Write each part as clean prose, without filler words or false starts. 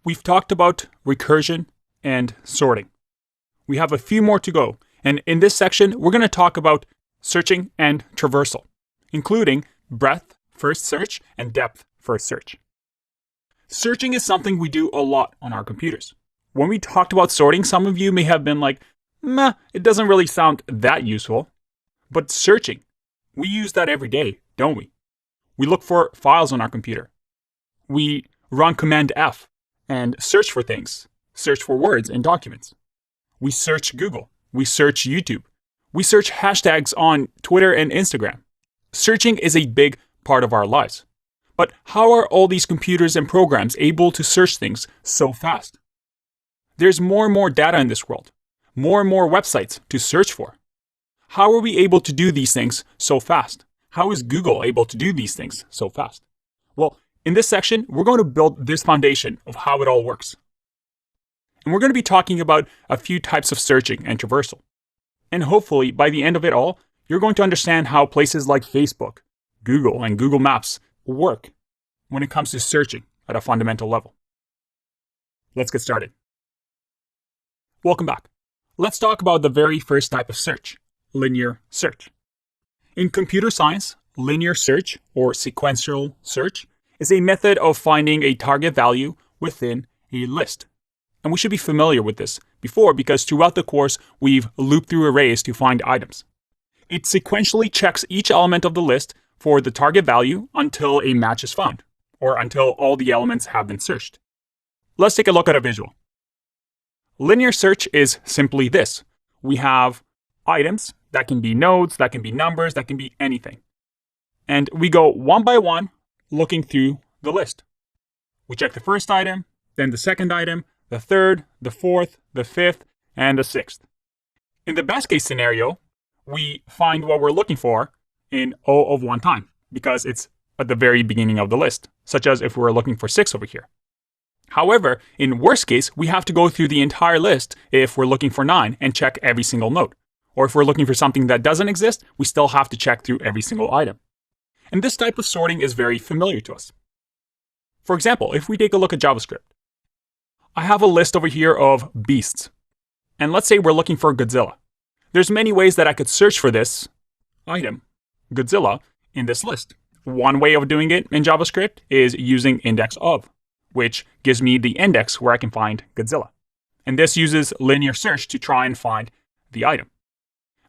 We've talked about recursion and sorting. We have a few more to go, and in this section, we're going to talk about searching and traversal, including breadthFirstSearch and depthFirstSearch. Searching is something we do a lot on our computers. When we talked about sorting, some of you may have been like, meh, it doesn't really sound that useful. But searching, we use that every day, don't we? We look for files on our computer. We run Command F and search for things, search for words in documents. We search Google. We search YouTube. We search hashtags on Twitter and Instagram. Searching is a big part of our lives. But how are all these computers and programs able to search things so fast? There's more and more data in this world, more and more websites to search for. How are we able to do these things so fast? How is Google able to do these things so fast? Well, in this section, we're going to build this foundation of how it all works. And we're going to be talking about a few types of searching and traversal. And hopefully, by the end of it all, you're going to understand how places like Facebook, Google, and Google Maps work when it comes to searching at a fundamental level. Let's get started. Welcome back. Let's talk about the very first type of search, linear search. In computer science, linear search or sequential search is a method of finding a target value within a list. And we should be familiar with this before because throughout the course, we've looped through arrays to find items. It sequentially checks each element of the list for the target value until a match is found, or until all the elements have been searched. Let's take a look at a visual. Linear search is simply this. We have items that can be nodes, that can be numbers, that can be anything. And we go one by one looking through the list. We check the first item, then the second item, the third, the fourth, the fifth, and the sixth. In the best case scenario, we find what we're looking for in O of one time because it's at the very beginning of the list, such as if we were looking for 6 over here. However, in worst case, we have to go through the entire list if we're looking for 9 and check every single node. Or if we're looking for something that doesn't exist, we still have to check through every single item. And this type of sorting is very familiar to us. For example, if we take a look at JavaScript, I have a list over here of beasts. And let's say we're looking for Godzilla. There's many ways that I could search for this item, Godzilla, in this list. One way of doing it in JavaScript is using index of, which gives me the index where I can find Godzilla. And this uses linear search to try and find the item.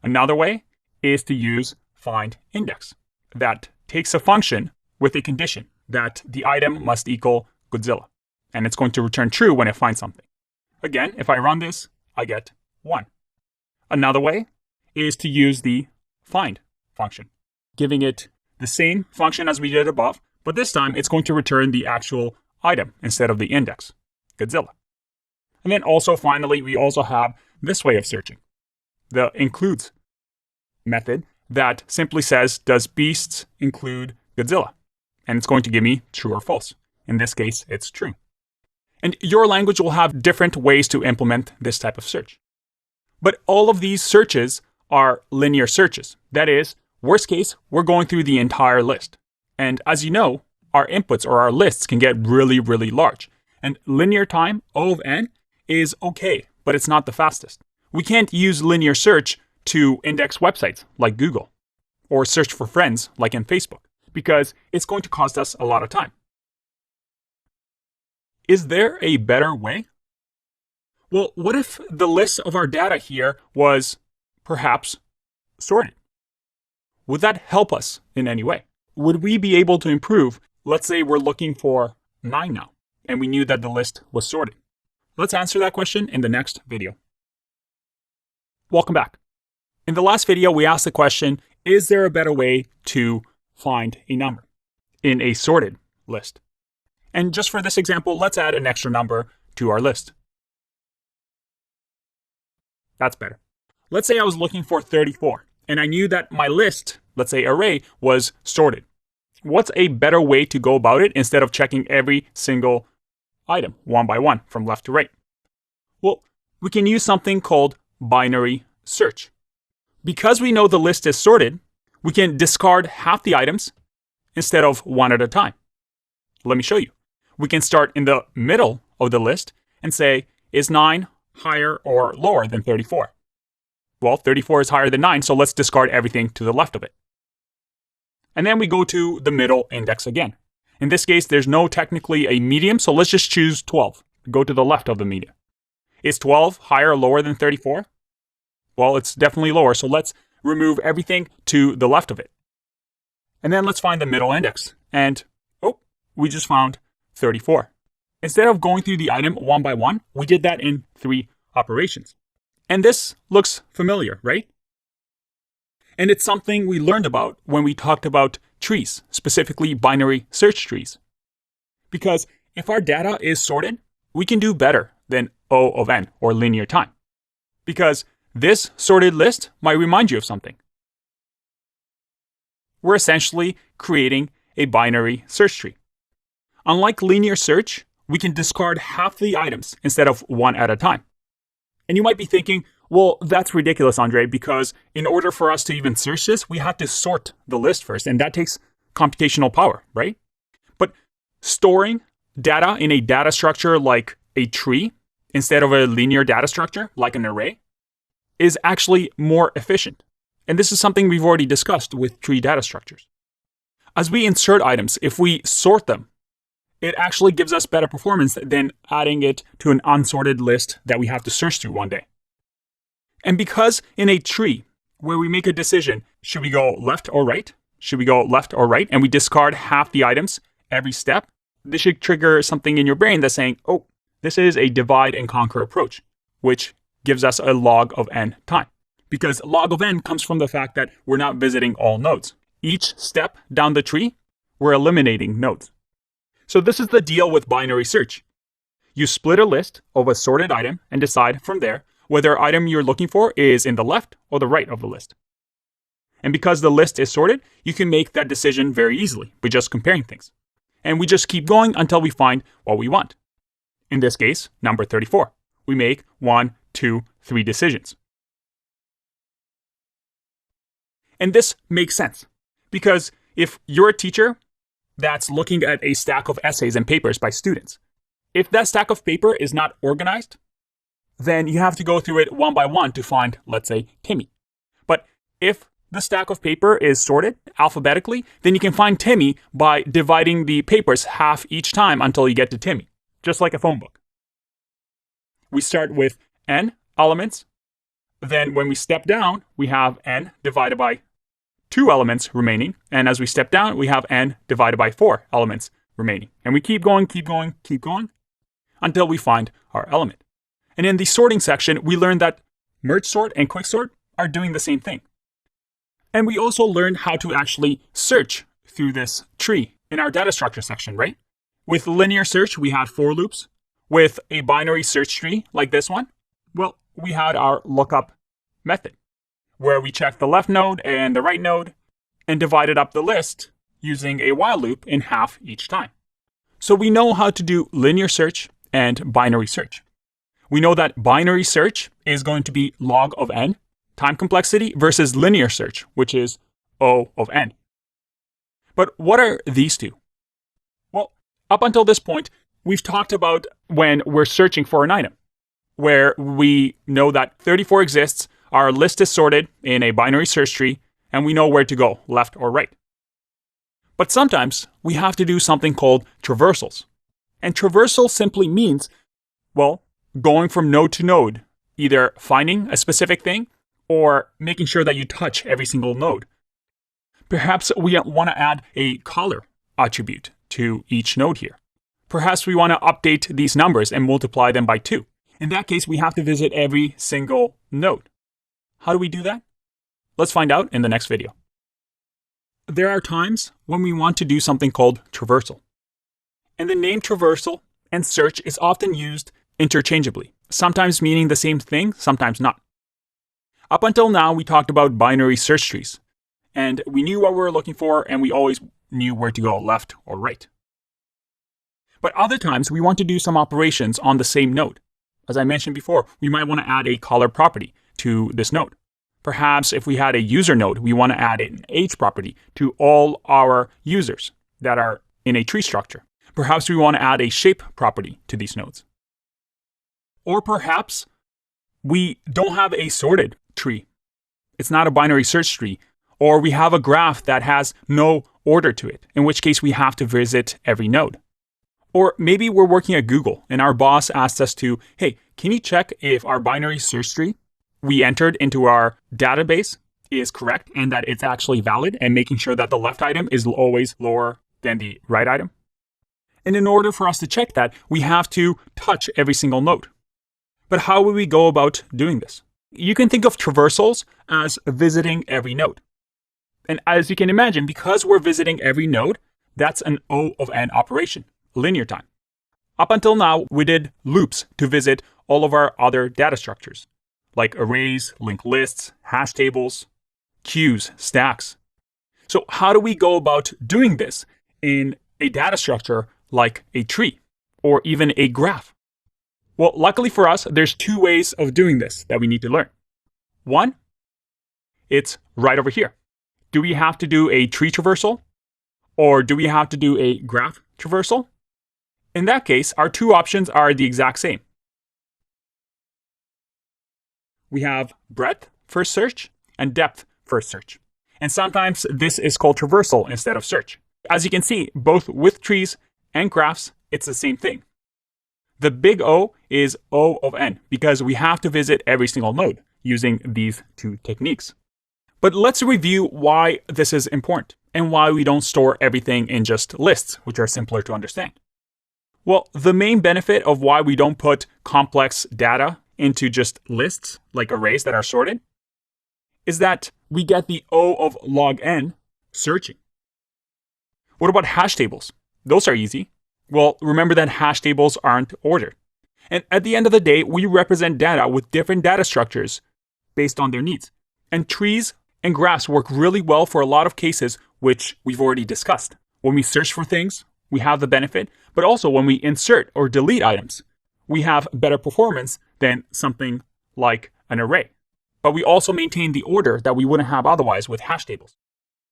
Another way is to use find index. That takes a function with a condition that the item must equal Godzilla. And it's going to return true when it finds something. Again, if I run this, I get 1. Another way is to use the find function, giving it the same function as we did above, but this time it's going to return the actual item instead of the index, Godzilla. And then also finally, we also have this way of searching, the includes method that simply says, does beasts include Godzilla? And it's going to give me true or false. In this case, it's true. And your language will have different ways to implement this type of search. But all of these searches are linear searches. That is, worst case, we're going through the entire list. And as you know, our inputs or our lists can get really, really large. And linear time, O of n, is okay, but it's not the fastest. We can't use linear search to index websites like Google or search for friends like in Facebook because it's going to cost us a lot of time. Is there a better way? Well, what if the list of our data here was perhaps sorted? Would that help us in any way? Would we be able to improve? Let's say we're looking for 9 now, and we knew that the list was sorted. Let's answer that question in the next video. Welcome back. In the last video, we asked the question, is there a better way to find a number in a sorted list? And just for this example, let's add an extra number to our list. That's better. Let's say I was looking for 34, and I knew that my list, let's say array, was sorted. What's a better way to go about it instead of checking every single item one by one from left to right? Well, we can use something called binary search. Because we know the list is sorted, we can discard half the items instead of one at a time. Let me show you. We can start in the middle of the list and say, is 9 higher or lower than 34? Well, 34 is higher than 9, so let's discard everything to the left of it. And then we go to the middle index again. In this case, there's no technically a medium, so let's just choose 12. Go to the left of the medium. Is 12 higher or lower than 34? Well, it's definitely lower, so let's remove everything to the left of it. And then let's find the middle index. And, oh, we just found 34. Instead of going through the item one by one, we did that in 3 operations. And this looks familiar, right? And it's something we learned about when we talked about trees, specifically binary search trees. Because if our data is sorted, we can do better than O of n, or linear time. Because this sorted list might remind you of something. We're essentially creating a binary search tree. Unlike linear search, we can discard half the items instead of one at a time. And you might be thinking, well, that's ridiculous, Andre, because in order for us to even search this, we have to sort the list first, and that takes computational power, right? But storing data in a data structure like a tree instead of a linear data structure like an array is actually more efficient. And this is something we've already discussed with tree data structures. As we insert items, if we sort them, it actually gives us better performance than adding it to an unsorted list that we have to search through one day. And because in a tree, where we make a decision, should we go left or right? Should we go left or right? And we discard half the items every step. This should trigger something in your brain that's saying, oh, this is a divide and conquer approach, which gives us a log of n time. Because log of n comes from the fact that we're not visiting all nodes. Each step down the tree, we're eliminating nodes. So this is the deal with binary search. You split a list of a sorted item and decide from there whether item you're looking for is in the left or the right of the list. And because the list is sorted, you can make that decision very easily by just comparing things. And we just keep going until we find what we want. In this case, number 34. We make 1, 2, 3 decisions. And this makes sense because if you're a teacher that's looking at a stack of essays and papers by students, if that stack of paper is not organized, then you have to go through it one by one to find, let's say, Timmy. But if the stack of paper is sorted alphabetically, then you can find Timmy by dividing the papers half each time until you get to Timmy, just like a phone book. We start with n elements. Then when we step down, we have n divided by 2 elements remaining. And as we step down, we have n divided by 4 elements remaining. And we keep going until we find our element. And in the sorting section, we learned that merge sort and quick sort are doing the same thing. And we also learned how to actually search through this tree in our data structure section, right? With linear search, we had for loops. With a binary search tree like this one, well, we had our lookup method, where we checked the left node and the right node and divided up the list using a while loop in half each time. So we know how to do linear search and binary search. We know that binary search is going to be log of n, time complexity, versus linear search, which is O of n. But what are these two? Well, up until this point, we've talked about when we're searching for an item, where we know that 34 exists, our list is sorted in a binary search tree, and we know where to go, left or right. But sometimes we have to do something called traversals. And traversal simply means, well, going from node to node, either finding a specific thing or making sure that you touch every single node. Perhaps we want to add a color attribute to each node here. Perhaps we want to update these numbers and multiply them by 2. In that case, we have to visit every single node. How do we do that? Let's find out in the next video. There are times when we want to do something called traversal. And the name traversal and search is often used interchangeably, sometimes meaning the same thing, sometimes not. Up until now, we talked about binary search trees, and we knew what we were looking for, and we always knew where to go, left or right. But other times, we want to do some operations on the same node. As I mentioned before, we might want to add a color property to this node. Perhaps if we had a user node, we want to add an age property to all our users that are in a tree structure. Perhaps we want to add a shape property to these nodes. Or perhaps we don't have a sorted tree. It's not a binary search tree. Or we have a graph that has no order to it, in which case we have to visit every node. Or maybe we're working at Google and our boss asked us to, hey, can you check if our binary search tree we entered into our database is correct and that it's actually valid, and making sure that the left item is always lower than the right item? And in order for us to check that, we have to touch every single node. But how would we go about doing this? You can think of traversals as visiting every node. And as you can imagine, because we're visiting every node, that's an O of n operation, linear time. Up until now, we did loops to visit all of our other data structures, like arrays, linked lists, hash tables, queues, stacks. So how do we go about doing this in a data structure like a tree or even a graph? Well, luckily for us, there's two ways of doing this that we need to learn. One, it's right over here. Do we have to do a tree traversal or do we have to do a graph traversal? In that case, our two options are the exact same. We have breadthFirstSearch and depthFirstSearch. And sometimes this is called traversal instead of search. As you can see, both with trees and graphs, it's the same thing. The big O is O of n because we have to visit every single node using these two techniques. But let's review why this is important and why we don't store everything in just lists, which are simpler to understand. Well, the main benefit of why we don't put complex data into just lists, like arrays that are sorted, is that we get the O of log n searching. What about hash tables? Those are easy. Well, remember that hash tables aren't ordered. And at the end of the day, we represent data with different data structures based on their needs. And trees and graphs work really well for a lot of cases, which we've already discussed. When we search for things, we have the benefit, but also when we insert or delete items, we have better performance than something like an array. But we also maintain the order that we wouldn't have otherwise with hash tables.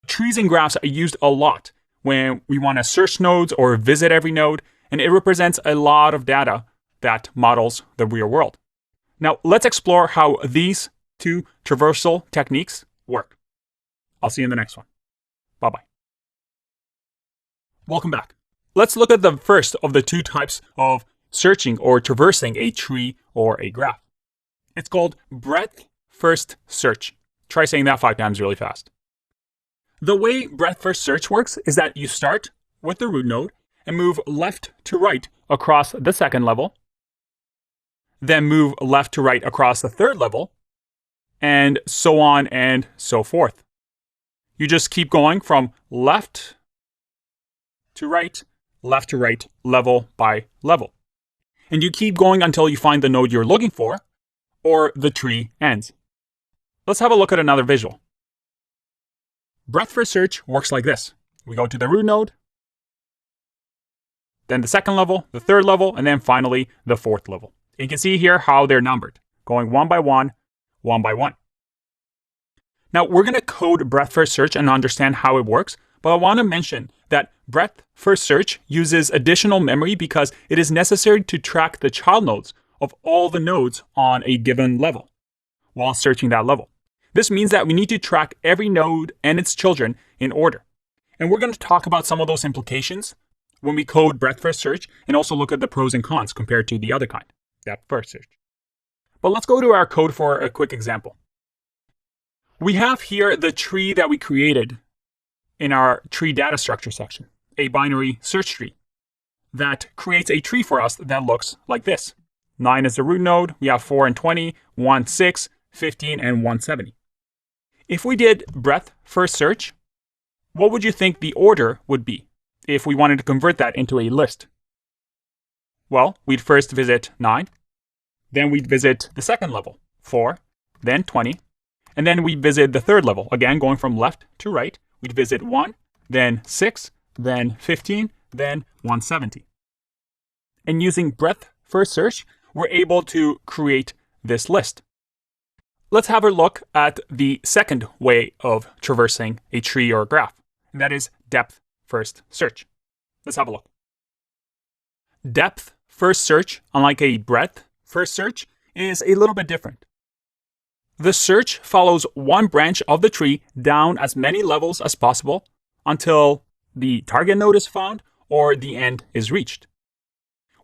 Trees and graphs are used a lot when we want to search nodes or visit every node, and it represents a lot of data that models the real world. Now, let's explore how these two traversal techniques work. I'll see you in the next one. Bye-bye. Welcome back. Let's look at the first of the two types of searching or traversing a tree or a graph. It's called breadthFirstSearch. Try saying that 5 times really fast. The way breadthFirstSearch works is that you start with the root node and move left to right across the second level, then move left to right across the third level, and so on and so forth. You just keep going from left to right, level by level. And you keep going until you find the node you're looking for, or the tree ends. Let's have a look at another visual. breadthFirstSearch works like this. We go to the root node, then the second level, the third level, and then finally the fourth level. You can see here how they're numbered, going one by one by one. Now, we're going to code breadthFirstSearch and understand how it works, but I want to mention that breadthFirstSearch uses additional memory because it is necessary to track the child nodes of all the nodes on a given level while searching that level. This means that we need to track every node and its children in order. And we're going to talk about some of those implications when we code breadthFirstSearch and also look at the pros and cons compared to the other kind, depthFirstSearch. But let's go to our code for a quick example. We have here the tree that we created in our tree data structure section, a binary search tree that creates a tree for us that looks like this. 9 is the root node. We have 4 and 20, 1, 6, 15, and 170. If we did breadthFirstSearch, what would you think the order would be if we wanted to convert that into a list? Well, we'd first visit 9, then we'd visit the second level, 4, then 20, and then we'd visit the third level, again going from left to right. We'd visit 1, then 6, then 15, then 170. And using breadthFirstSearch, we're able to create this list. let's have a look at the second way of traversing a tree or a graph, and that is depth first search. Let's have a look. Depth first search, unlike a breadth first search, is a little bit different. The search follows one branch of the tree down as many levels as possible until the target node is found or the end is reached.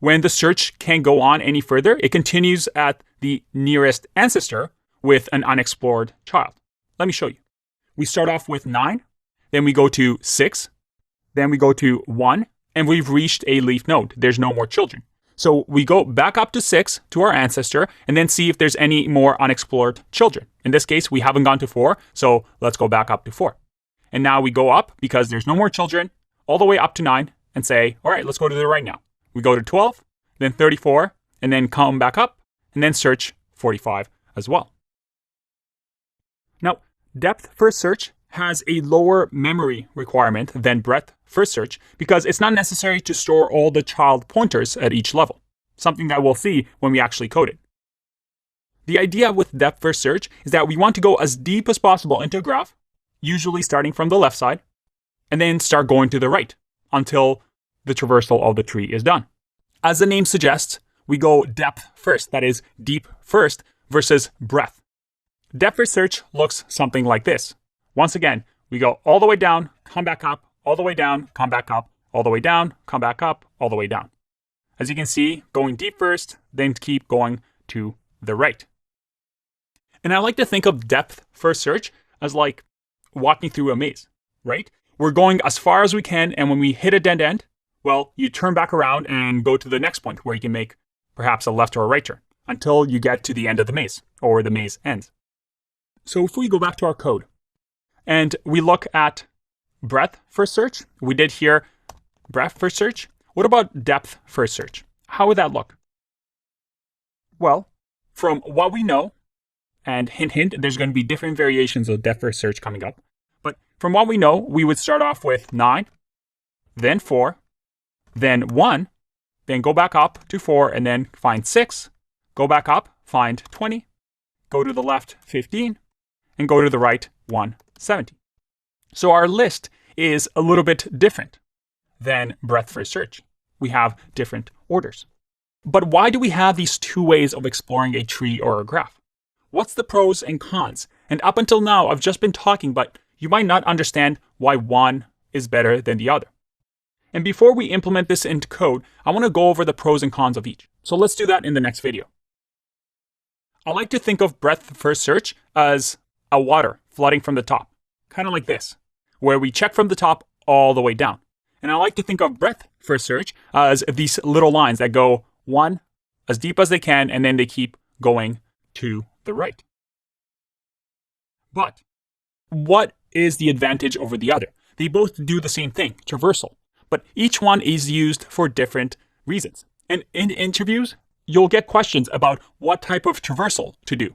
When the search can't go on any further, it continues at the nearest ancestor with an unexplored child. Let me show you. We start off with 9, then we go to 6, then we go to 1, and we've reached a leaf node. There's no more children. So we go back up to 6 to our ancestor and then see if there's any more unexplored children. In this case, we haven't gone to 4, so let's go back up to 4. And now we go up because there's no more children all the way up to 9 and say, all right, let's go to the right now. We go to 12, then 34, and then come back up and then search 45 as well. Now, depth first search has a lower memory requirement than breadth first search because it's not necessary to store all the child pointers at each level, something that we'll see when we actually code it. The idea with depth first search is that we want to go as deep as possible into a graph, usually starting from the left side, and then start going to the right until the traversal of the tree is done. As the name suggests, we go depth first, that is deep first, versus breadth. Depth first search looks something like this. Once again, we go all the way down, come back up, all the way down, come back up, all the way down, come back up, all the way down. As you can see, going deep first, then keep going to the right. And I like to think of depth first search as like walking through a maze, right? We're going as far as we can, and when we hit a dead end, well, you turn back around and go to the next point where you can make perhaps a left or a right turn until you get to the end of the maze or the maze ends. So if we go back to our code and we look at breadth first search, we did here breadth first search. What about depth first search? How would that look? Well, from what we know, and hint, hint, there's going to be different variations of depth first search coming up. But from what we know, we would start off with 9, then 4, then 1, then go back up to 4 and then find 6, go back up, find 20, go to the left 15, and go to the right 170. So our list is a little bit different than breadth first search. We have different orders. But why do we have these two ways of exploring a tree or a graph? What's the pros and cons? And up until now, I've just been talking, but you might not understand why one is better than the other. And before we implement this into code, I want to go over the pros and cons of each. So let's do that in the next video. I like to think of breadth first search as a water flooding from the top, kind of like this, where we check from the top all the way down. And I like to think of breadth first search as these little lines that go one as deep as they can, and then they keep going to the right. But what is the advantage over the other? They both do the same thing, traversal, but each one is used for different reasons. And in interviews, you'll get questions about what type of traversal to do.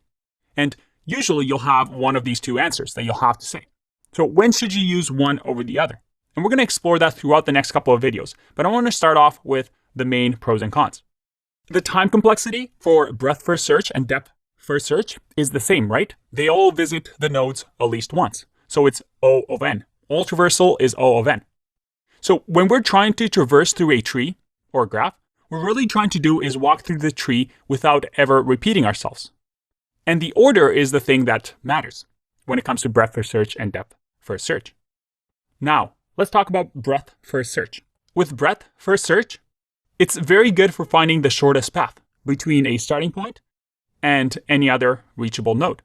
And usually you'll have one of these two answers that you'll have to say. So when should you use one over the other? And we're going to explore that throughout the next couple of videos, but I want to start off with the main pros and cons. The time complexity for breadth first search and depth first search is the same, right? They all visit the nodes at least once. So it's O of n. All traversal is O of n. So when we're trying to traverse through a tree or a graph, what we're really trying to do is walk through the tree without ever repeating ourselves. And the order is the thing that matters when it comes to breadth first search and depth first search. Now, let's talk about breadth first search. With breadth first search, it's very good for finding the shortest path between a starting point and any other reachable node.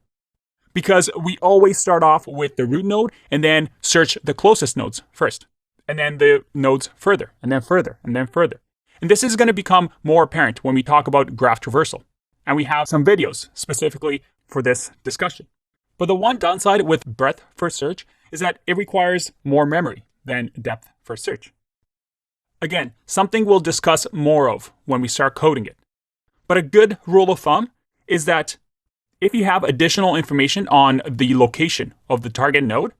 Because we always start off with the root node and then search the closest nodes first, and then the nodes further, and then further, and then further. And this is going to become more apparent when we talk about graph traversal. And we have some videos specifically for this discussion. But the one downside with breadth first search is that it requires more memory than depth first search. Again, something we'll discuss more of when we start coding it. But a good rule of thumb is that if you have additional information on the location of the target node,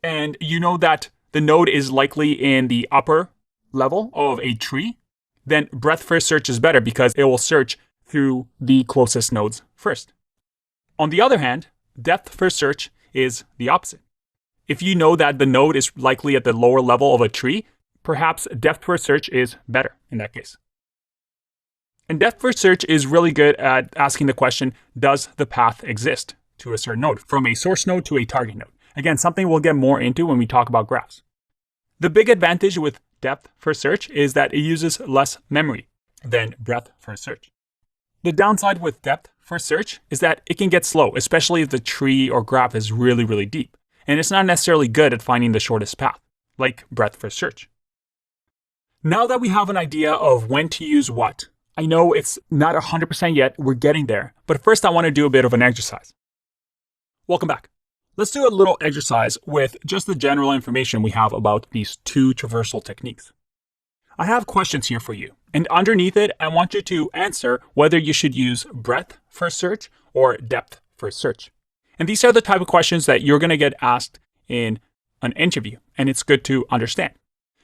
and you know that the node is likely in the upper level of a tree, then breadth first search is better because it will search through the closest nodes first. On the other hand, depthFirstSearch is the opposite. If you know that the node is likely at the lower level of a tree, perhaps depthFirstSearch is better in that case. And depthFirstSearch is really good at asking the question, does the path exist to a certain node, from a source node to a target node? Again, something we'll get more into when we talk about graphs. The big advantage with depthFirstSearch is that it uses less memory than breadthFirstSearch. The downside with depthFirstSearch is that it can get slow, especially if the tree or graph is really, really deep. And it's not necessarily good at finding the shortest path, like breadthFirstSearch. Now that we have an idea of when to use what, I know it's not 100% yet, we're getting there, but first I want to do a bit of an exercise. Welcome back. Let's do a little exercise with just the general information we have about these two traversal techniques. I have questions here for you, and underneath it, I want you to answer whether you should use breadthFirstSearch or depthFirstSearch. And these are the type of questions that you're going to get asked in an interview, and it's good to understand.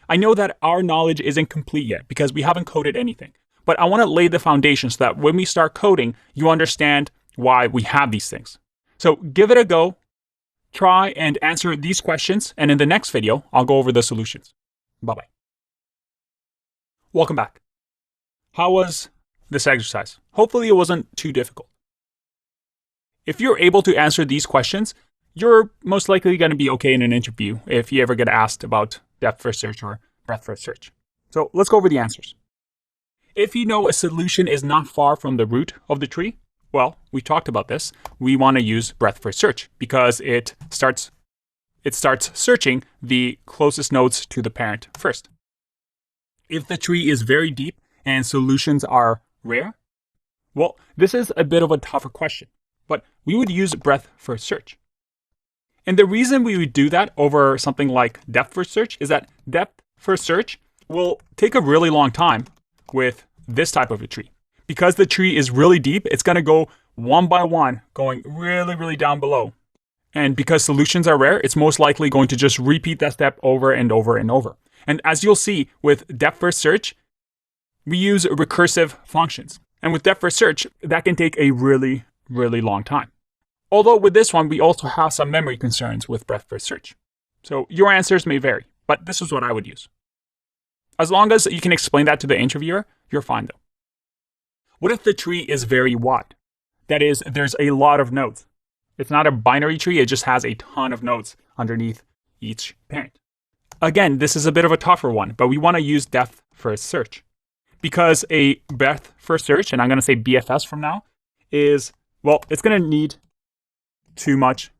I know that our knowledge isn't complete yet because we haven't coded anything, but I want to lay the foundation so that when we start coding, you understand why we have these things. So give it a go, try and answer these questions, and in the next video, I'll go over the solutions. Bye-bye. Welcome back. How was this exercise? Hopefully it wasn't too difficult. If you're able to answer these questions, you're most likely going to be okay in an interview if you ever get asked about depthFirstSearch or breadthFirstSearch. So let's go over the answers. If you know a solution is not far from the root of the tree, well, we talked about this. We want to use breadthFirstSearch because it starts searching the closest nodes to the parent first. If the tree is very deep and solutions are rare, well, this is a bit of a tougher question, but we would use breadthFirstSearch. And the reason we would do that over something like depthFirstSearch is that depthFirstSearch will take a really long time with this type of a tree. Because the tree is really deep, it's going to go one by one, going really, really down below. And because solutions are rare, it's most likely going to just repeat that step over and over and over. And as you'll see with depthFirstSearch, we use recursive functions. And with depthFirstSearch, that can take a really, really long time. Although with this one, we also have some memory concerns with breadthFirstSearch. So your answers may vary, but this is what I would use. As long as you can explain that to the interviewer, you're fine though. What if the tree is very wide? That is, there's a lot of nodes. It's not a binary tree, it just has a ton of nodes underneath each parent. Again, this is a bit of a tougher one, but we want to use depthFirstSearch. Because a breadthFirstSearch, and I'm going to say BFS from now, is, well, it's going to need too much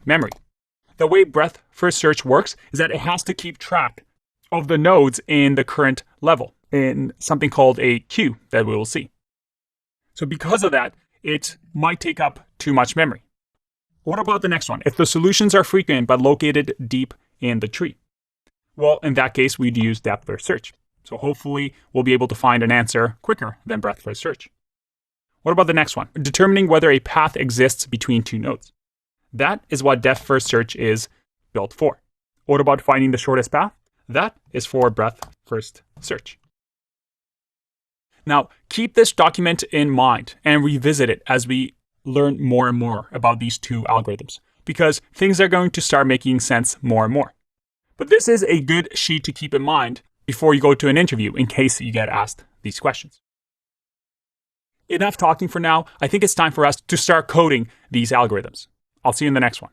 memory. The way breadthFirstSearch works is that it has to keep track of the nodes in the current level in something called a queue that we will see. So because of that, it might take up too much memory. What about the next one? If the solutions are frequent but located deep in the tree? Well, in that case, we'd use depthFirstSearch. So hopefully we'll be able to find an answer quicker than breadthFirstSearch. What about the next one? Determining whether a path exists between two nodes. That is what depthFirstSearch is built for. What about finding the shortest path? That is for breadthFirstSearch. Now, keep this document in mind and revisit it as we learn more and more about these two algorithms, because things are going to start making sense more and more. But this is a good sheet to keep in mind before you go to an interview in case you get asked these questions. Enough talking for now. I think it's time for us to start coding these algorithms. I'll see you in the next one.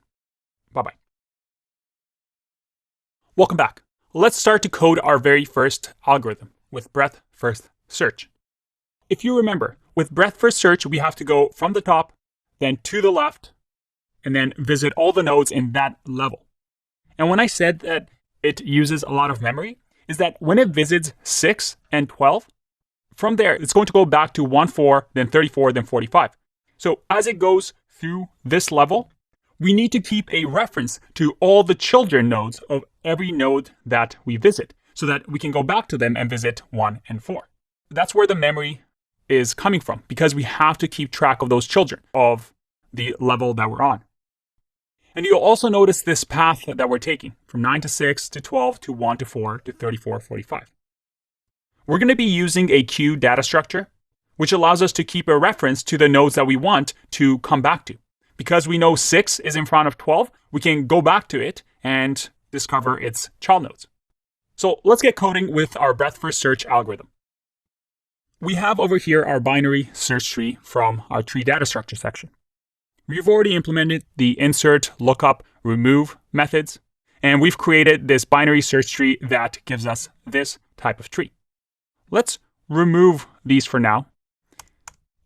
Bye-bye. Welcome back. Let's start to code our very first algorithm with breadthFirstSearch. If you remember, with breadthFirstSearch, we have to go from the top, then to the left, and then visit all the nodes in that level. And when I said that it uses a lot of memory, is that when it visits 6 and 12, from there, it's going to go back to 1, 4, then 34, then 45. So as it goes through this level, we need to keep a reference to all the children nodes of every node that we visit so that we can go back to them and visit 1 and 4. That's where the memory is coming from, because we have to keep track of those children of the level that we're on. And you'll also notice this path that we're taking from 9 to 6 to 12 to 1 to 4 to 34, 45. We're going to be using a queue data structure, which allows us to keep a reference to the nodes that we want to come back to. Because we know 6 is in front of 12, we can go back to it and discover its child nodes. So let's get coding with our breadthFirstSearch algorithm. We have over here our binary search tree from our tree data structure section. We've already implemented the insert, lookup, remove methods, and we've created this binary search tree that gives us this type of tree. Let's remove these for now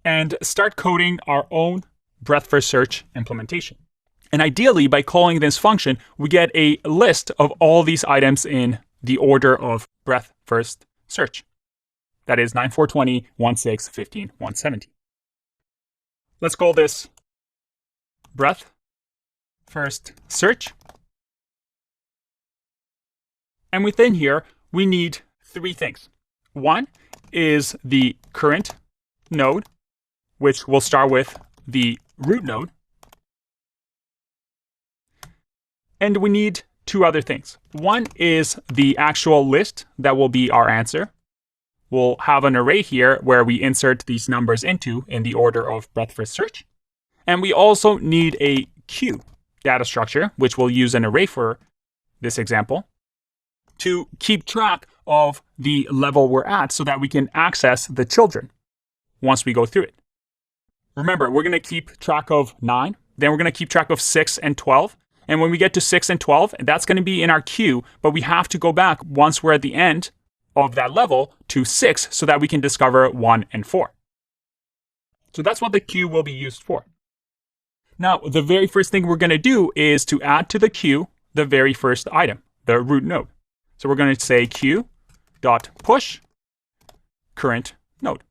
and start coding our own breadthFirstSearch implementation. And ideally, by calling this function, we get a list of all these items in the order of breadthFirstSearch. That is 9, 4, 20, 1, 6, 15, 1, 17. Let's call this breadthFirstSearch. And within here, we need 3 things. One is the current node, which will start with the root node. And we need 2 other things. One is the actual list that will be our answer. We'll have an array here where we insert these numbers into in the order of breadthFirstSearch. And we also need a queue data structure, which we'll use an array for this example, to keep track of the level we're at so that we can access the children once we go through it. Remember, we're going to keep track of 9, then we're going to keep track of 6 and 12. And when we get to 6 and 12, that's going to be in our queue, but we have to go back once we're at the end of that level to 6 so that we can discover 1 and 4. So that's what the queue will be used for. Now, the very first thing we're going to do is to add to the queue the very first item, the root node. So we're going to say queue.push current node.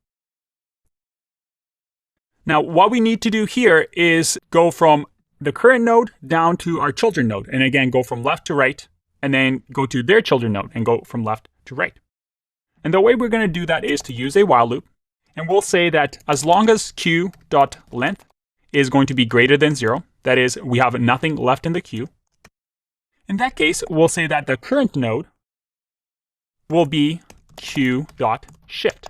Now, what we need to do here is go from the current node down to our children node. And again, go from left to right, and then go to their children node and go from left to right. And the way we're going to do that is to use a while loop. And we'll say that as long as queue.length is going to be greater than 0, that is, we have nothing left in the queue. In that case, we'll say that the current node will be queue.shift.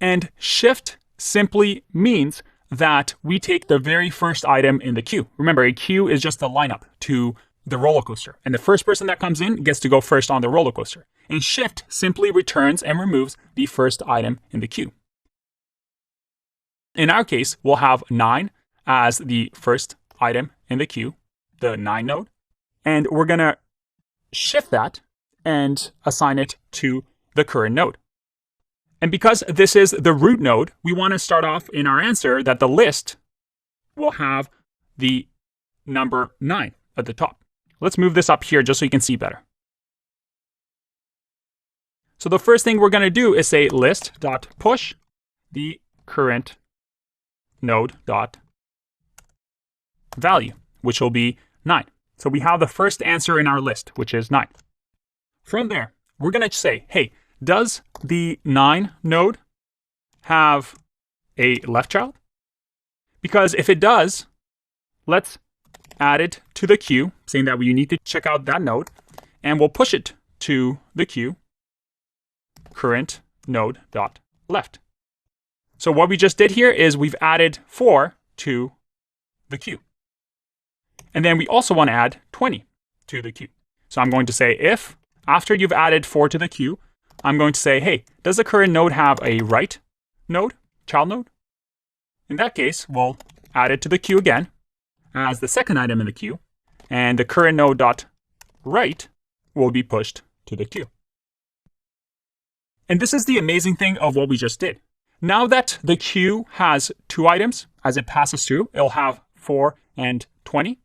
And shift simply means that we take the very first item in the queue. Remember, a queue is just a lineup to the roller coaster. And the first person that comes in gets to go first on the roller coaster. And shift simply returns and removes the first item in the queue. In our case, we'll have 9 as the first item in the queue, the 9 node. And we're going to shift that and assign it to the current node. And because this is the root node, we want to start off in our answer that the list will have the number 9 at the top. Let's move this up here just so you can see better. So the first thing we're going to do is say list.push the current node.value, which will be 9. So we have the first answer in our list, which is 9. From there, we're going to say, hey, does the 9 node have a left child? Because if it does, let's add it to the queue, saying that we need to check out that node, and we'll push it to the queue, current node.left. So what we just did here is we've added 4 to the queue. And then we also want to add 20 to the queue. So I'm going to say if, after you've added 4 to the queue, I'm going to say, hey, does the current node have a right node, child node? In that case, we'll add it to the queue again as the second item in the queue, and the current node.right will be pushed to the queue. And this is the amazing thing of what we just did. Now that the queue has 2 items, as it passes through, it'll have 4 and 20.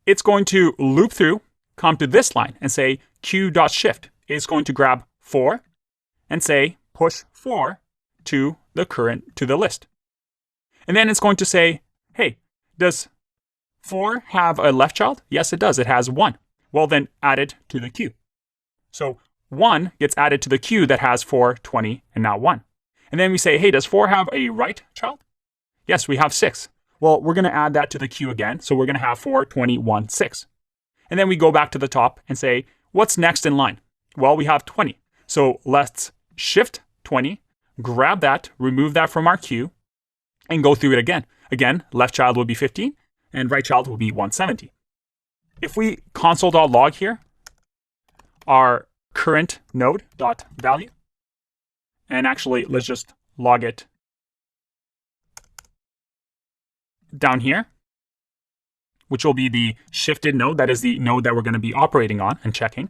It's going to loop through, come to this line, and say queue.shift is going to grab 4 and say push 4 to the list. And then it's going to say, hey, does 4 have a left child? Yes, it does. It has 1. Well, then add it to the queue. So 1 gets added to the queue that has 4, 20, and now 1. And then we say, hey, does 4 have a right child? Yes, we have 6. Well, we're going to add that to the queue again. So we're going to have 4, 20, 1, 6. And then we go back to the top and say, what's next in line? Well, we have 20. So let's shift 20, grab that, remove that from our queue, and go through it again. Again, left child will be 15, and right child will be 170. If we console.log here, our current node dot value, and actually let's just log it down here, which will be the shifted node. That is the node that we're going to be operating on and checking.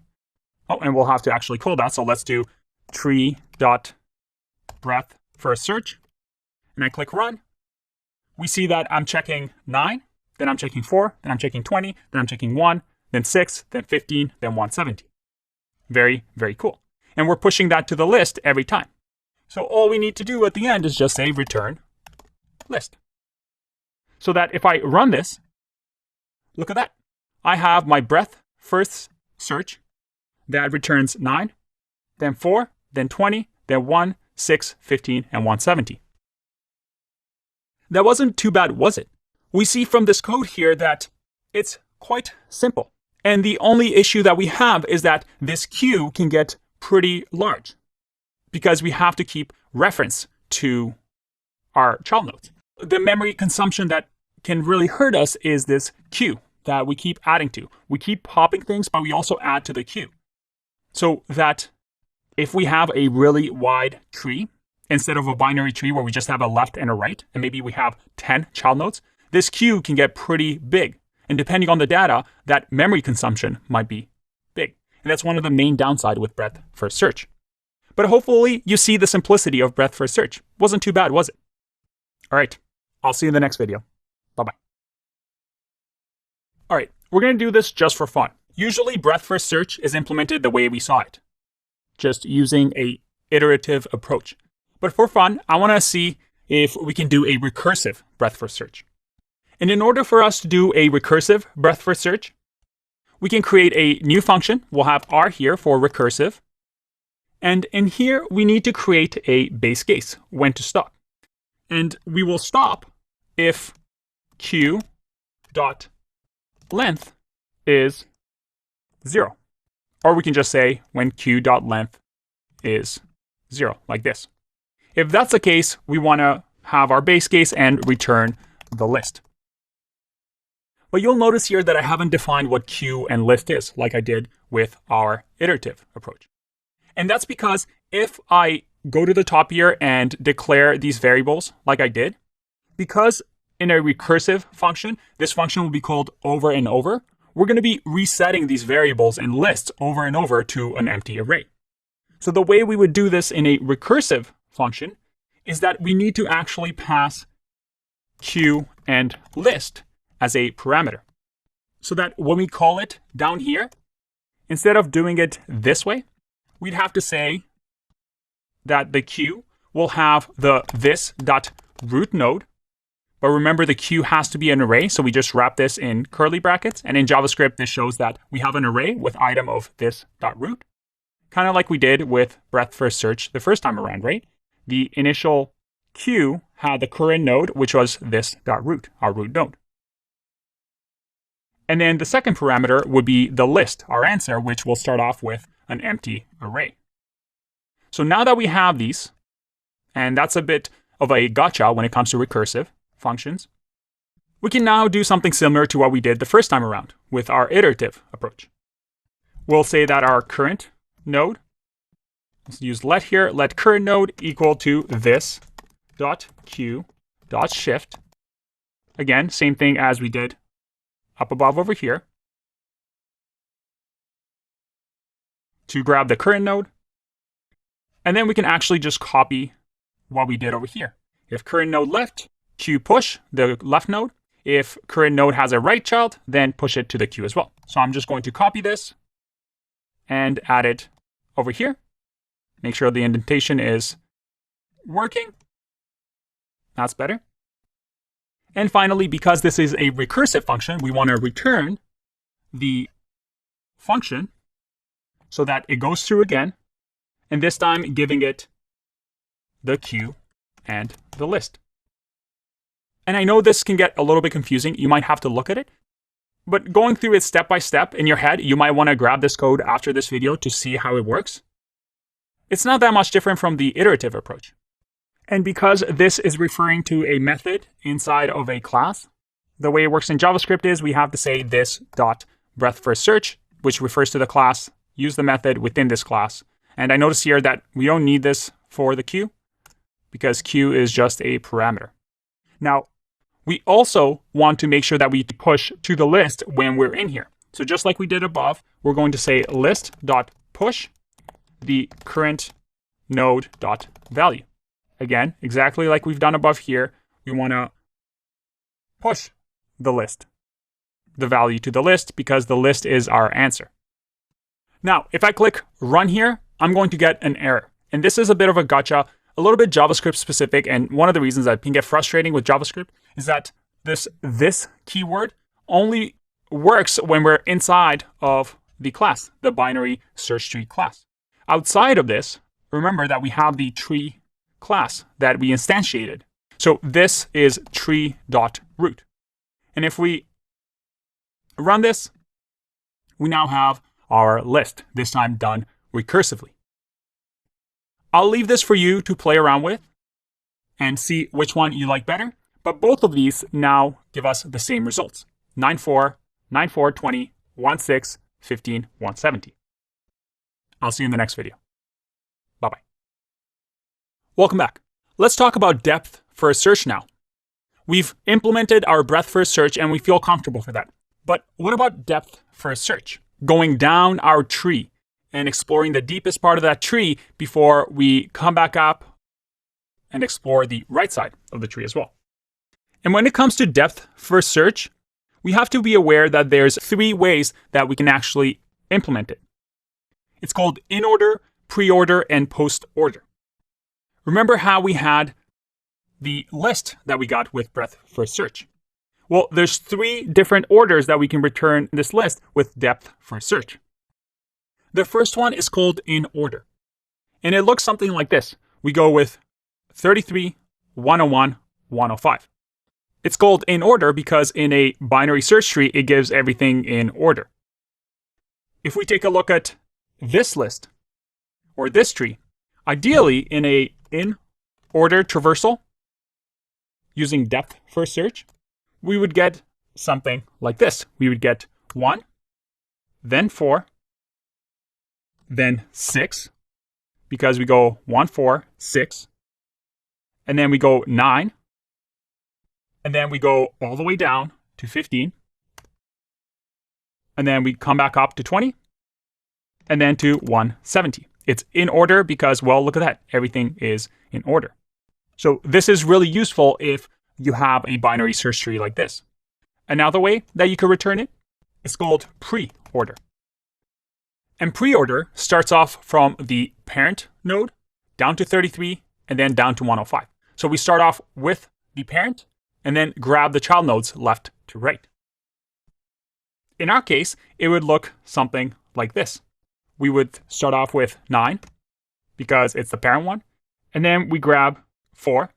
Oh, and we'll have to actually call that. So let's do tree.breadthFirstSearch, and I click run. We see that I'm checking 9, then I'm checking 4, then I'm checking 20, then I'm checking 1, then 6, then 15, then 170. Very, very cool. And we're pushing that to the list every time. So all we need to do at the end is just say return list. So that if I run this, look at that. I have my breadthFirstSearch that returns 9, then 4, then 20, then 1, 6, 15, and 170. That wasn't too bad, was it? We see from this code here that it's quite simple. And the only issue that we have is that this queue can get pretty large because we have to keep reference to our child nodes. The memory consumption that can really hurt us is this queue that we keep adding to. We keep popping things, but we also add to the queue. So that if we have a really wide tree, instead of a binary tree where we just have a left and a right, and maybe we have 10 child nodes, this queue can get pretty big. And depending on the data, that memory consumption might be big. And that's one of the main downsides with breadthFirstSearch. But hopefully you see the simplicity of breadthFirstSearch. Wasn't too bad, was it? All right, I'll see you in the next video. Bye-bye. All right, we're going to do this just for fun. Usually breadthFirstSearch is implemented the way we saw it, just using a iterative approach. But for fun, I want to see if we can do a recursive breadthFirstSearch. And in order for us to do a recursive breadthFirstSearch, we can create a new function. We'll have R here for recursive. And in here, we need to create a base case, when to stop. And we will stop if q.length is 0. Or we can just say when q.length is 0, like this. If that's the case, we want to have our base case and return the list. But you'll notice here that I haven't defined what queue and list is, like I did with our iterative approach. And that's because if I go to the top here and declare these variables like I did, because in a recursive function, this function will be called over and over, we're going to be resetting these variables and lists over and over to an empty array. So the way we would do this in a recursive function is that we need to actually pass queue and list as a parameter. So that when we call it down here, instead of doing it this way, we'd have to say that the queue will have the this.root node. But remember, the queue has to be an array, so we just wrap this in curly brackets. And in JavaScript, this shows that we have an array with item of this.root, kind of like we did with breadthFirstSearch the first time around, right? The initial queue had the current node, which was this.root, our root node. And then the second parameter would be the list, our answer, which will start off with an empty array. So now that we have these, and that's a bit of a gotcha when it comes to recursive functions, we can now do something similar to what we did the first time around with our iterative approach. We'll say that our current node, let's use let here, let current node equal to this dot q dot shift. Again, same thing as we did up above over here, to grab the current node. And then we can actually just copy what we did over here. If current node left, q push the left node. If current node has a right child, then push it to the queue as well. So I'm just going to copy this and add it over here. Make sure the indentation is working. That's better. And finally, because this is a recursive function, we want to return the function so that it goes through again, and this time giving it the queue and the list. And I know this can get a little bit confusing. You might have to look at it. But going through it step by step in your head, you might want to grab this code after this video to see how it works. It's not that much different from the iterative approach. And because this is referring to a method inside of a class, the way it works in JavaScript is we have to say this dot breadthFirstSearch, which refers to the class, use the method within this class. And I notice here that we don't need this for the queue because queue is just a parameter. Now, we also want to make sure that we push to the list when we're in here. So just like we did above, we're going to say list.push the current node.value. Again, exactly like we've done above here, we want to push the list, the value to the list, because the list is our answer. Now, if I click run here, I'm going to get an error. And this is a bit of a gotcha, a little bit JavaScript specific. And one of the reasons that can get frustrating with JavaScript is that this keyword only works when we're inside of the class, the binary search tree class. Outside of this, remember that we have the tree class that we instantiated. So this is tree.root. And if we run this, we now have our list, this time done recursively. I'll leave this for you to play around with and see which one you like better. But both of these now give us the same results. 9-4, 9-4, 20, 1-6, 15, 170. I'll see you in the next video. Bye-bye. Welcome back. Let's talk about depthFirstSearch now. We've implemented our breadthFirstSearch and we feel comfortable for that. But what about depthFirstSearch? Going down our tree and exploring the deepest part of that tree before we come back up and explore the right side of the tree as well. And when it comes to depthFirstSearch, we have to be aware that there's 3 ways that we can actually implement it. It's called InOrder, PreOrder, and PostOrder. Remember how we had the list that we got with breadthFirstSearch? Well, there's 3 different orders that we can return this list with depthFirstSearch. The first one is called InOrder. And it looks something like this. We go with 33, 101, 105. It's called InOrder because in a binary search tree, it gives everything in order. If we take a look at this list, or this tree, ideally in a InOrder traversal, using depthFirstSearch, we would get something like this. We would get 1, then 4, then 6, because we go 1, 4, 6, and then we go 9, and then we go all the way down to 15, and then we come back up to 20, and then to 170. It's in order because, well, look at that. Everything is in order. So this is really useful if you have a binary search tree like this. Another way that you could return it is called PreOrder. And PreOrder starts off from the parent node down to 33 and then down to 105. So we start off with the parent and then grab the child nodes left to right. In our case, it would look something like this. We would start off with 9 because it's the parent one. And then we grab 4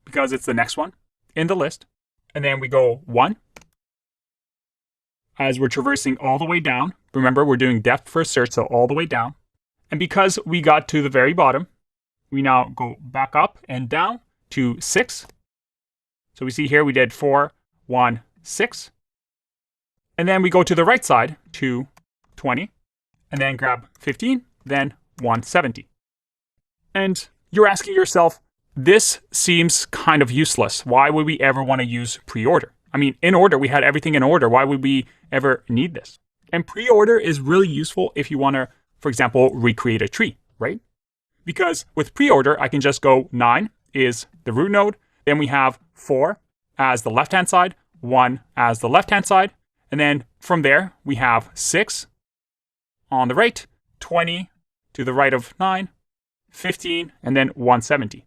because it's the next one in the list. And then we go 1 as we're traversing all the way down. Remember, we're doing depthFirstSearch, so all the way down. And because we got to the very bottom, we now go back up and down to 6. So we see here we did 4, 1, 6. And then we go to the right side to 20. And then grab 15, then 170. And you're asking yourself, this seems kind of useless. Why would we ever want to use PreOrder? I mean, in order, we had everything in order. Why would we ever need this? And PreOrder is really useful if you want to, for example, recreate a tree, right? Because with PreOrder, I can just go 9 is the root node. Then we have 4 as the left-hand side, 1 as the left-hand side. And then from there, we have 6 on the right, 20 to the right of 9, 15, and then 170.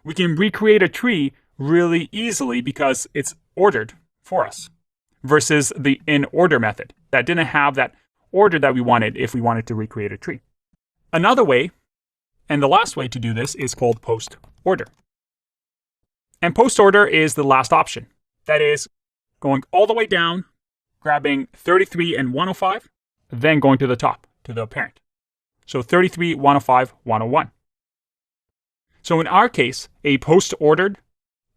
We can recreate a tree really easily because it's ordered for us versus the InOrder method that didn't have that order that we wanted if we wanted to recreate a tree. Another way, and the last way to do this, is called PostOrder. And PostOrder is the last option. That is going all the way down, grabbing 33 and 105, then going to the top, to the parent. So 33, 105, 101. So in our case, a post-ordered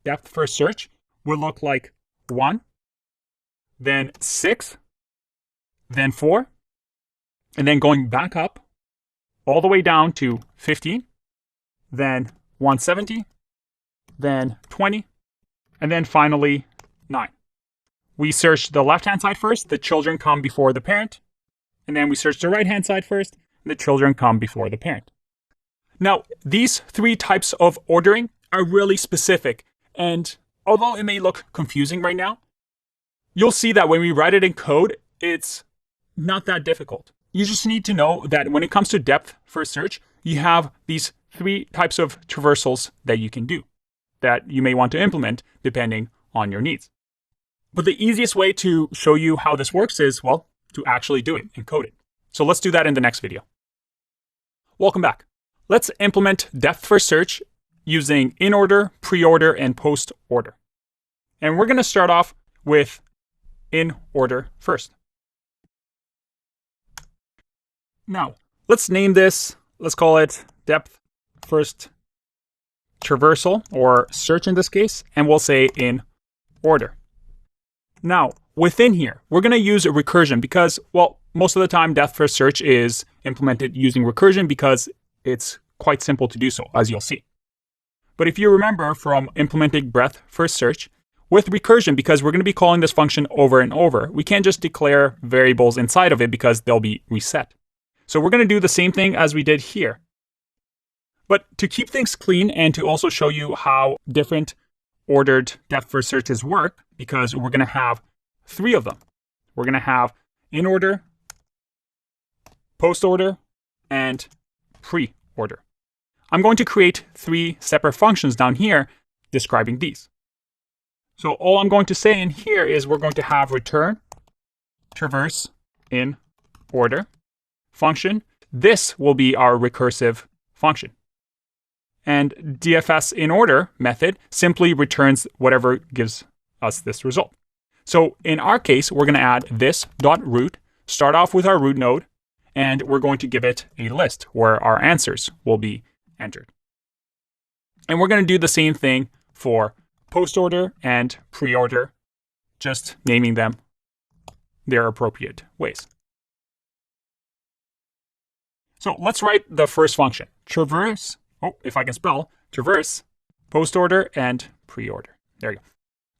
depth first search would look like 1, then 6, then 4, and then going back up all the way down to 15, then 170, then 20, and then finally 9. We search the left-hand side first, the children come before the parent, and then we search the right-hand side first, and the children come before the parent. Now, these 3 types of ordering are really specific, and although it may look confusing right now, you'll see that when we write it in code, it's not that difficult. You just need to know that when it comes to depth first search, you have these 3 types of traversals that you can do that you may want to implement depending on your needs. But the easiest way to show you how this works is, well, to actually do it and code it. So let's do that in the next video. Welcome back. Let's implement depth first search using InOrder, PreOrder, and PostOrder. And we're going to start off with InOrder first. Now, let's name this, let's call it depth first traversal, or search in this case, and we'll say in order. Now, within here, we're going to use a recursion because, well, most of the time depth first search is implemented using recursion because it's quite simple to do so, as you'll see. But if you remember from implementing breadthFirstSearch, with recursion, because we're going to be calling this function over and over, we can't just declare variables inside of it because they'll be reset. So we're going to do the same thing as we did here. But to keep things clean and to also show you how different ordered depth first searches work, because we're going to have 3 of them. We're going to have InOrder, PostOrder, and PreOrder. I'm going to create 3 separate functions down here describing these. So all I'm going to say in here is we're going to have return traverse in order function. This will be our recursive function. And DFS InOrder method simply returns whatever gives us this result. So in our case, we're going to add this.root, start off with our root node, and we're going to give it a list where our answers will be entered. And we're going to do the same thing for PostOrder and PreOrder, just naming them their appropriate ways. So let's write the first function. Traverse, if I can spell, traverse, PostOrder, and PreOrder. There you go.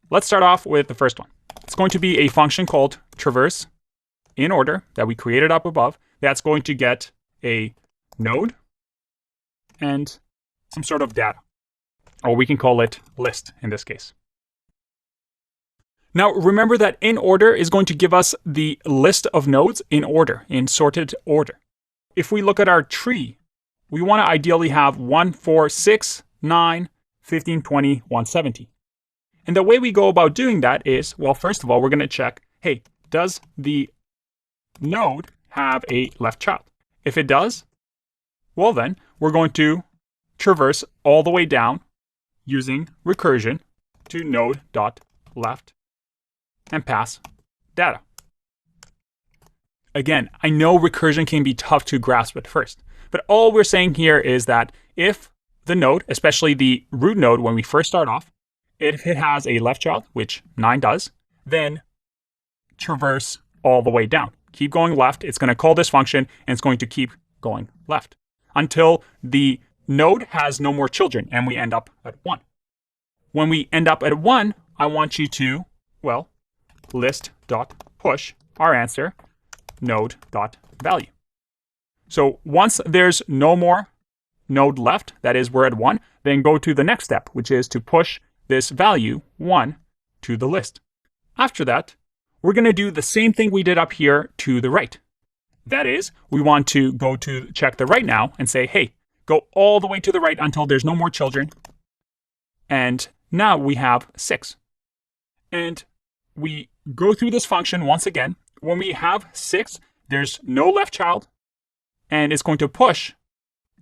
Let's start off with the first one. It's going to be a function called traverse in order that we created up above. That's going to get a node and some sort of data, or we can call it list in this case. Now remember that in order is going to give us the list of nodes in order, in sorted order. If we look at our tree, we want to ideally have 1, 4, 6, 9, 15, 20, 170. And the way we go about doing that is, well, first of all, we're going to check, hey, does the node have a left child? If it does, well then, we're going to traverse all the way down using recursion to node.left and pass data. Again, I know recursion can be tough to grasp at first, but all we're saying here is that if the node, especially the root node when we first start off, if it has a left child, which 9 does, then traverse all the way down. Keep going left, it's going to call this function, and it's going to keep going left until the node has no more children and we end up at 1. When we end up at 1, I want you to, well, list.push our answer, node.value. So once there's no more node left, that is, we're at 1, then go to the next step, which is to push this value 1 to the list. After that, we're going to do the same thing we did up here to the right. That is, we want to go to check the right now and say, hey, go all the way to the right until there's no more children. And now we have 6. And we go through this function once again. When we have 6, there's no left child, and it's going to push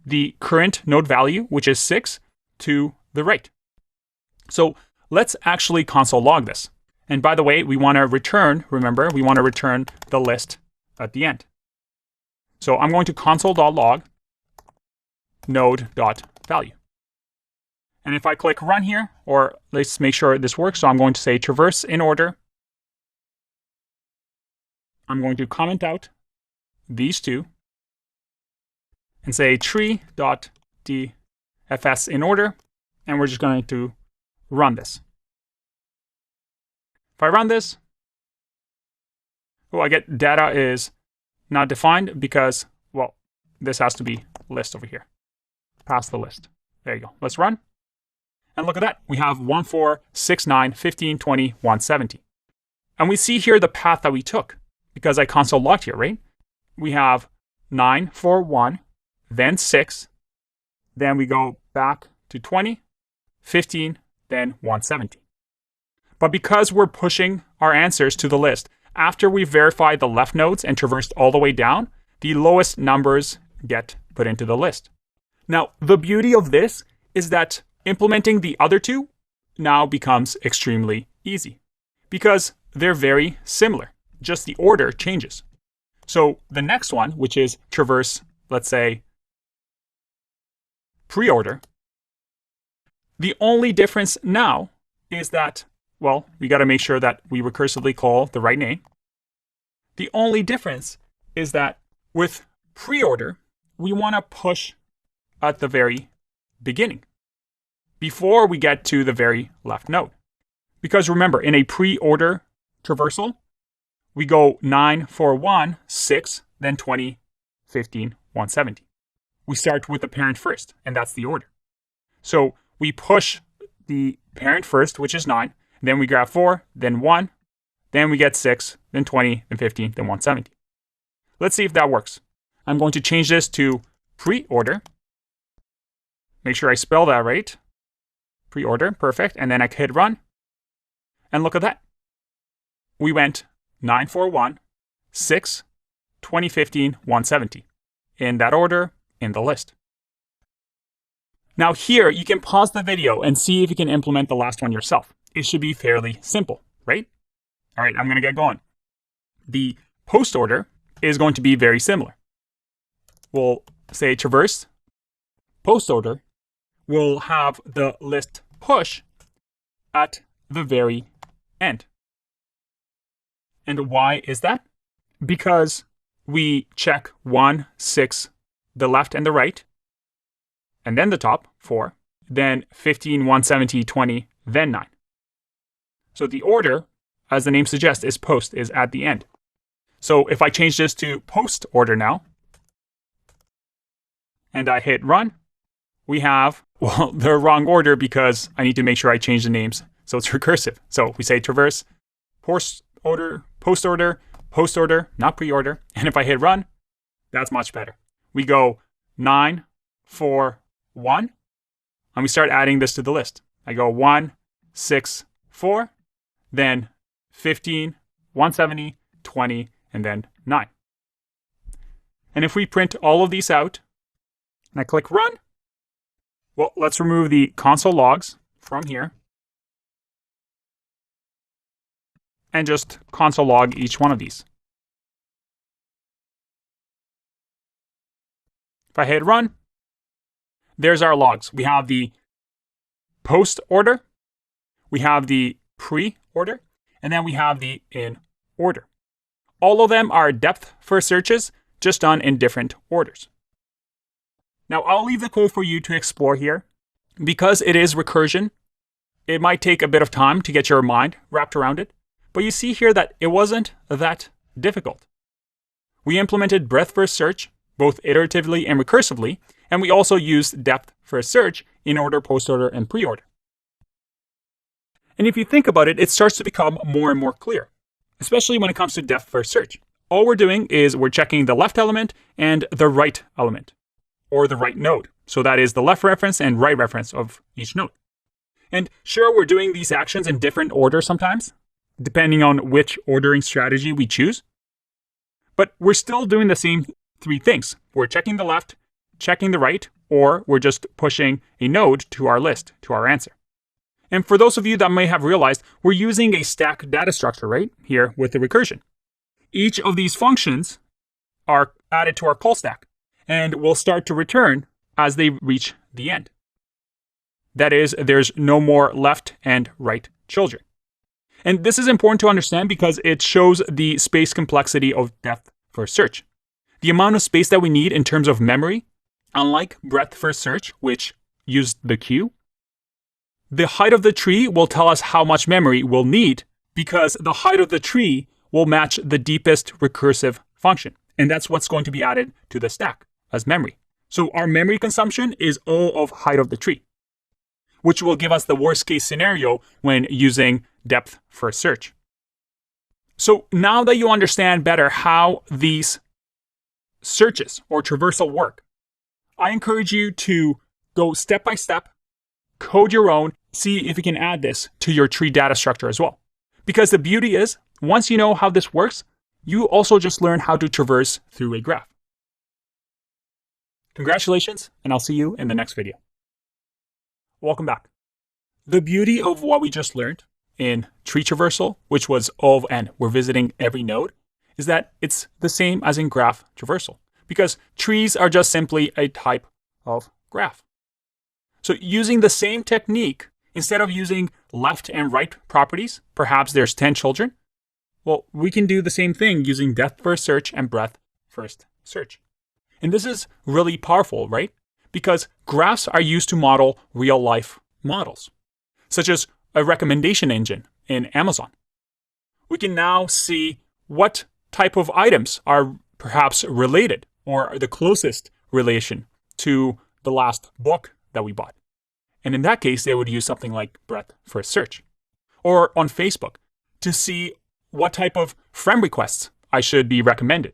the current node value, which is 6, to the right. So let's actually console log this. And by the way, we want to return, remember, we want to return the list at the end. So I'm going to console.log node.value. And if I click run here, or let's make sure this works, so I'm going to say traverse in order. I'm going to comment out these two and say tree.dfs in order, and we're just going to run this. If I run this, I get data is not defined because, well, this has to be list over here, past the list. There you go. Let's run. And look at that. We have 1, 4, 6, 9, 15, 20, 170. And we see here the path that we took because I console logged here, right? We have 9, 4, 1, then 6, then we go back to 20, 15, then 170. But because we're pushing our answers to the list, after we verified the left nodes and traversed all the way down, the lowest numbers get put into the list. Now, the beauty of this is that implementing the other two now becomes extremely easy because they're very similar. Just the order changes. So the next one, which is traverse, let's say, PreOrder, the only difference now is that, well, we got to make sure that we recursively call the right name. The only difference is that with PreOrder, we want to push at the very beginning, before we get to the very left node. Because remember, in a PreOrder traversal, we go 9, 4, 1, 6, then 20, 15, 170. We start with the parent first, and that's the order. So we push the parent first, which is 9, then we grab 4, then 1, then we get 6, then 20, then 15, then 170. Let's see if that works. I'm going to change this to PreOrder. Make sure I spell that right. PreOrder, perfect. And then I hit run. And look at that. We went 9, 4, 1, 6, 20, 15, 170. In that order, in the list. Now here, you can pause the video and see if you can implement the last one yourself. It should be fairly simple, right? All right, I'm going to get going. The PostOrder is going to be very similar. We'll say traverse PostOrder. We'll have the list push at the very end. And why is that? Because we check 1, 6, the left and the right, and then the top, 4, then 15, 170, 20, then 9. So the order, as the name suggests, is post, is at the end. So if I change this to PostOrder now, and I hit run, we have, well, the wrong order because I need to make sure I change the names so it's recursive. So we say traverse, PostOrder, not PreOrder. And if I hit run, that's much better. We go 9, 4, 1, and we start adding this to the list. I go 1, 6, 4, then 15, 170, 20, and then 9. And if we print all of these out, and I click run, well, let's remove the console logs from here and just console log each one of these. If I hit run, there's our logs. We have the PostOrder, we have the PreOrder, and then we have the InOrder. All of them are depth first searches, just done in different orders. Now, I'll leave the code for you to explore here. Because it is recursion, it might take a bit of time to get your mind wrapped around it, but you see here that it wasn't that difficult. We implemented breadthFirstSearch, both iteratively and recursively, and we also used depthFirstSearch, InOrder, PostOrder, and PreOrder. And if you think about it, it starts to become more and more clear, especially when it comes to depthFirstSearch. All we're doing is we're checking the left element and the right element, or the right node. So that is the left reference and right reference of each node. And sure, we're doing these actions in different order sometimes, depending on which ordering strategy we choose. But we're still doing the same three things. We're checking the left, checking the right, or we're just pushing a node to our list, to our answer. And for those of you that may have realized, we're using a stack data structure right here with the recursion. Each of these functions are added to our call stack and will start to return as they reach the end. That is, there's no more left and right children. And this is important to understand because it shows the space complexity of depth first search. The amount of space that we need in terms of memory, unlike breadth first search, which used the queue, the height of the tree will tell us how much memory we'll need because the height of the tree will match the deepest recursive function. And that's what's going to be added to the stack as memory. So our memory consumption is O of height of the tree, which will give us the worst case scenario when using depth first search. So now that you understand better how these searches or traversal work, I encourage you to go step by step, code your own, see if you can add this to your tree data structure as well. Because the beauty is, once you know how this works, you also just learn how to traverse through a graph. Congratulations, and I'll see you in the next video. Welcome back. The beauty of what we just learned in tree traversal, which was O of n, we're visiting every node, is that it's the same as in graph traversal, because trees are just simply a type of graph. So using the same technique, instead of using left and right properties, perhaps there's 10 children, well, we can do the same thing using depth first search and breadth first search. And this is really powerful, right? Because graphs are used to model real life models, such as a recommendation engine in Amazon. We can now see what type of items are perhaps related or the closest relation to the last book that we bought. And in that case, they would use something like breadth first search. Or on Facebook to see what type of friend requests I should be recommended.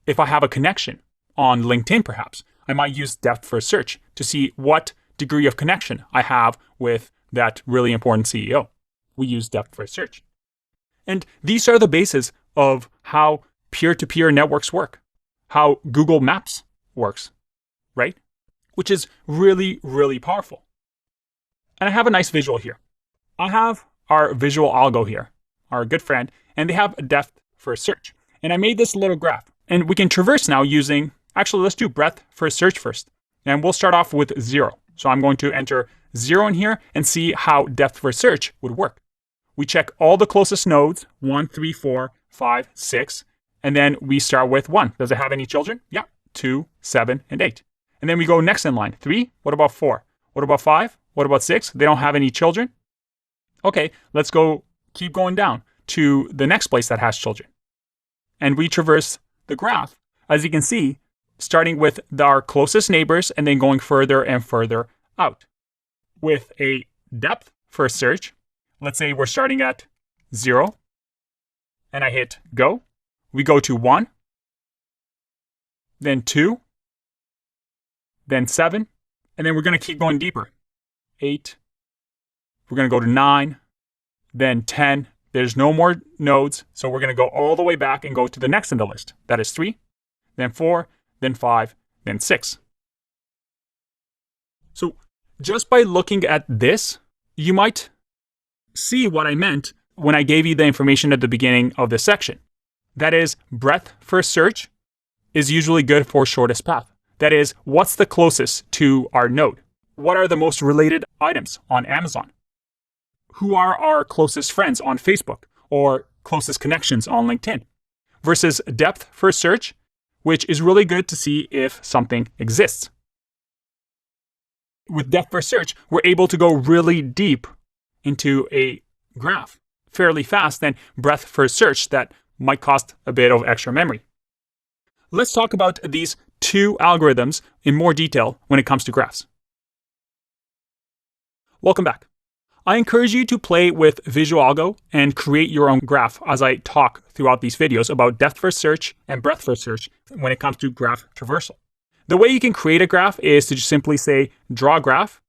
If I have a connection on LinkedIn, perhaps, I might use depth first search to see what degree of connection I have with that really important CEO. We use depth first search. And these are the bases of how peer-to-peer networks work, how Google Maps works, right? Which is really, really powerful. And I have a nice visual here. I have our visual algo here, our good friend, and they have a depth first search. And I made this little graph. And we can traverse now using, actually, let's do breadth first search first. And we'll start off with 0. So I'm going to enter 0 in here and see how depth first search would work. We check all the closest nodes, 1, 3, 4, 5, 6, and then we start with 1. Does it have any children? Yeah, 2, 7, and 8. And then we go next in line. 3, what about 4? What about 5? What about 6? They don't have any children? Okay, let's go, keep going down to the next place that has children. And we traverse the graph, as you can see, starting with our closest neighbors and then going further and further out. With a depth first search, let's say we're starting at 0, and I hit go. We go to 1, then 2, then 7, and then we're going to keep going deeper. 8, we're going to go to 9, then 10. There's no more nodes, so we're going to go all the way back and go to the next in the list. That is 3, then 4, then 5, then 6. So just by looking at this, you might see what I meant when I gave you the information at the beginning of this section. That is, breadth first search is usually good for shortest path. That is, what's the closest to our node? What are the most related items on Amazon? Who are our closest friends on Facebook or closest connections on LinkedIn? Versus depth first search, which is really good to see if something exists. With depth first search, we're able to go really deep into a graph fairly fast than breadth first search that might cost a bit of extra memory. Let's talk about these two algorithms in more detail when it comes to graphs. Welcome back. I encourage you to play with Visual Algo and create your own graph as I talk throughout these videos about depth first search and breadth first search when it comes to graph traversal. The way you can create a graph is to just simply say, draw graph,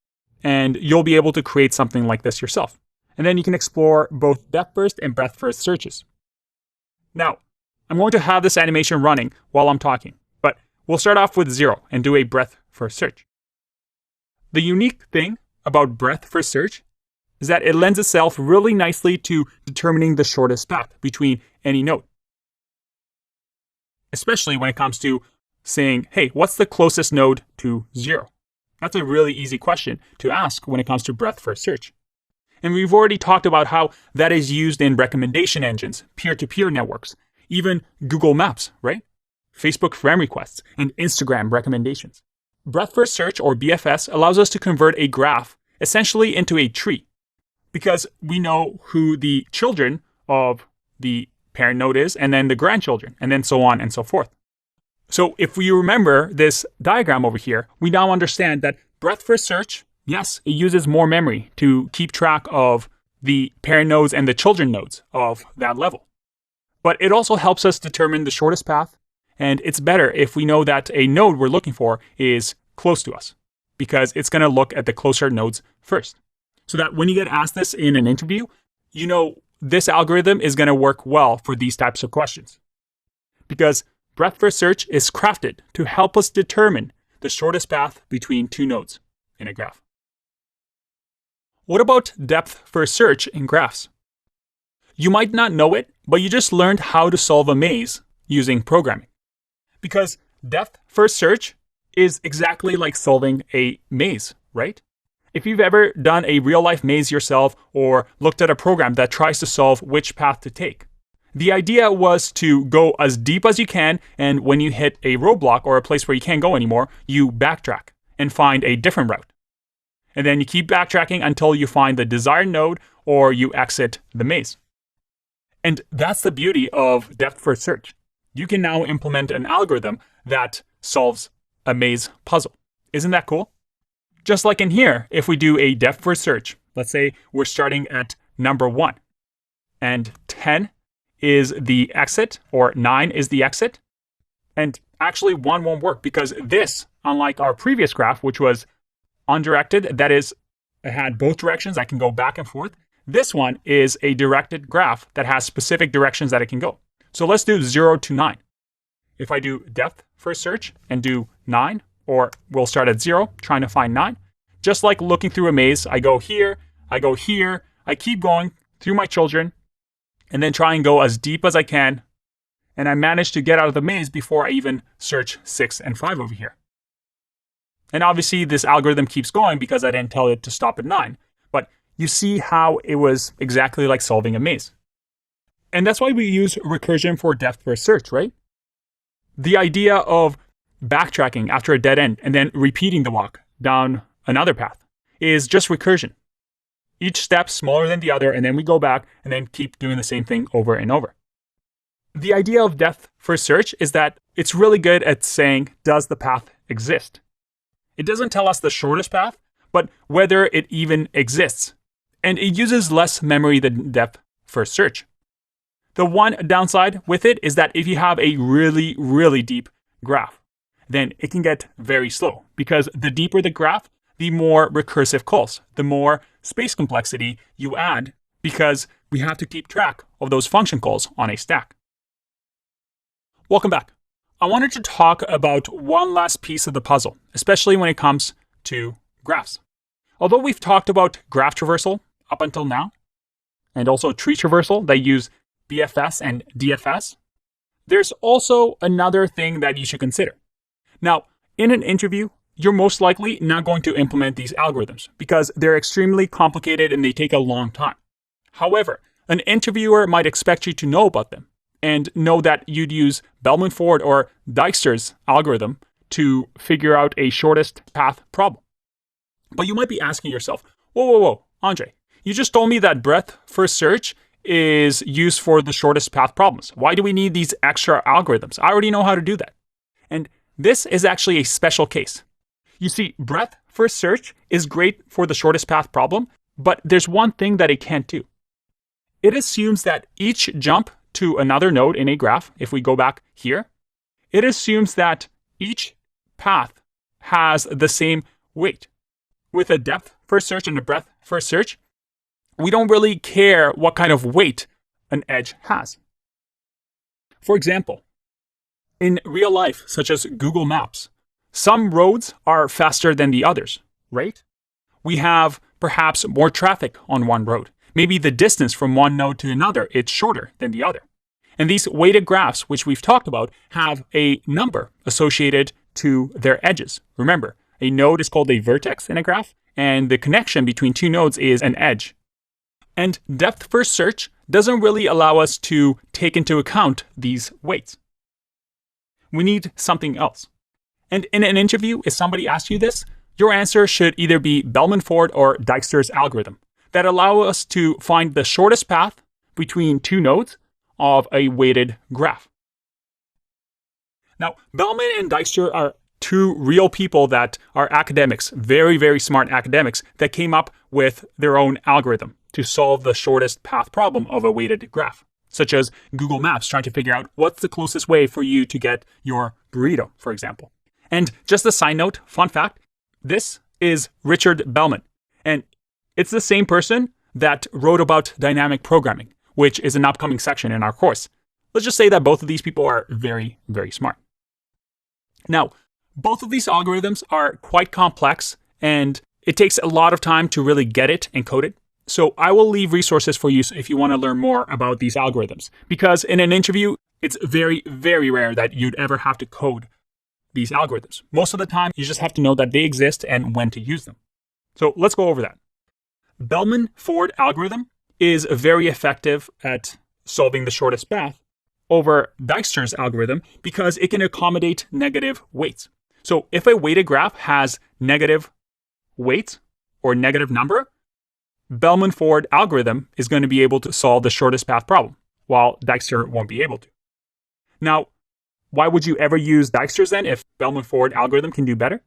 and you'll be able to create something like this yourself. And then you can explore both depth first and breadth first searches. Now, I'm going to have this animation running while I'm talking, but we'll start off with 0 and do a breadth first search. The unique thing about breadth first search is that it lends itself really nicely to determining the shortest path between any node. Especially when it comes to saying, hey, what's the closest node to 0? That's a really easy question to ask when it comes to breadth first search. And we've already talked about how that is used in recommendation engines, peer-to-peer networks, even Google Maps, right? Facebook friend requests, and Instagram recommendations. Breadth first search, or BFS, allows us to convert a graph essentially into a tree, because we know who the children of the parent node is, and then the grandchildren, and then so on and so forth. So if we remember this diagram over here, we now understand that breadth first search, yes, it uses more memory to keep track of the parent nodes and the children nodes of that level. But it also helps us determine the shortest path, and it's better if we know that a node we're looking for is close to us, because it's going to look at the closer nodes first. So that when you get asked this in an interview, you know this algorithm is going to work well for these types of questions. Because breadth first search is crafted to help us determine the shortest path between two nodes in a graph. What about depth first search in graphs? You might not know it, but you just learned how to solve a maze using programming. Because depth first search is exactly like solving a maze, right? If you've ever done a real-life maze yourself or looked at a program that tries to solve which path to take, the idea was to go as deep as you can, and when you hit a roadblock or a place where you can't go anymore, you backtrack and find a different route. And then you keep backtracking until you find the desired node or you exit the maze. And that's the beauty of depth first search. You can now implement an algorithm that solves a maze puzzle. Isn't that cool? Just like in here, if we do a depth first search, let's say we're starting at number 1 and 10 is the exit, or 9 is the exit. And actually 1 won't work because this, unlike our previous graph, which was undirected, that is, it had both directions, I can go back and forth. This one is a directed graph that has specific directions that it can go. So let's do 0 to 9. If I do depth first search and do 9, or we'll start at 0, trying to find 9. Just like looking through a maze, I go here, I keep going through my children, and then try and go as deep as I can. And I manage to get out of the maze before I even search 6 and 5 over here. And obviously this algorithm keeps going because I didn't tell it to stop at 9. But you see how it was exactly like solving a maze. And that's why we use recursion for depth first search, right? The idea of backtracking after a dead end and then repeating the walk down another path is just recursion. Each step smaller than the other, and then we go back and then keep doing the same thing over and over. The idea of depth first search is that it's really good at saying, does the path exist? It doesn't tell us the shortest path, but whether it even exists. And it uses less memory than depth first search. The one downside with it is that if you have a really, really deep graph, then it can get very slow, because the deeper the graph, the more recursive calls, the more space complexity you add, because we have to keep track of those function calls on a stack. Welcome back. I wanted to talk about one last piece of the puzzle, especially when it comes to graphs. Although we've talked about graph traversal up until now, and also tree traversal that use BFS and DFS, there's also another thing that you should consider. Now, in an interview, you're most likely not going to implement these algorithms because they're extremely complicated and they take a long time. However, an interviewer might expect you to know about them and know that you'd use Bellman-Ford or Dijkstra's algorithm to figure out a shortest path problem. But you might be asking yourself, whoa, Andre, you just told me that breadth first search is used for the shortest path problems. Why do we need these extra algorithms? I already know how to do that. And this is actually a special case. You see, breadth first search is great for the shortest path problem, but there's one thing that it can't do. It assumes that each jump to another node in a graph, if we go back here, it assumes that each path has the same weight. With a depth first search and a breadth first search, we don't really care what kind of weight an edge has. For example, in real life, such as Google Maps, some roads are faster than the others, right? We have perhaps more traffic on one road. Maybe the distance from one node to another is shorter than the other. And these weighted graphs, which we've talked about, have a number associated to their edges. Remember, A node is called a vertex in a graph, and the connection between two nodes is an edge. And depthFirstSearch doesn't really allow us to take into account these weights. We need something else. And in an interview, if somebody asks you this, your answer should either be Bellman-Ford or Dijkstra's algorithm that allow us to find the shortest path between two nodes of a weighted graph. Now, Bellman and Dijkstra are two real people that are academics, very, very smart academics that came up with their own algorithm to solve the shortest path problem of a weighted graph, such as Google Maps trying to figure out what's the closest way for you to get your burrito, for example. And just a side note, fun fact, this is Richard Bellman, and it's the same person that wrote about dynamic programming, which is an upcoming section in our course. Let's just say that both of these people are very, very smart. Now, both of these algorithms are quite complex, and it takes a lot of time to really get it and code it. So I will leave resources for you if you want to learn more about these algorithms, because in an interview, it's very, very rare that you'd ever have to code these algorithms. Most of the time, you just have to know that they exist and when to use them. So let's go over that. Bellman-Ford algorithm is very effective at solving the shortest path over Dijkstra's algorithm because it can accommodate negative weights. So if a weighted graph has negative weights or negative number, Bellman-Ford algorithm is going to be able to solve the shortest path problem, while Dijkstra won't be able to. Now, why would you ever use Dijkstra's then if Bellman-Ford algorithm can do better?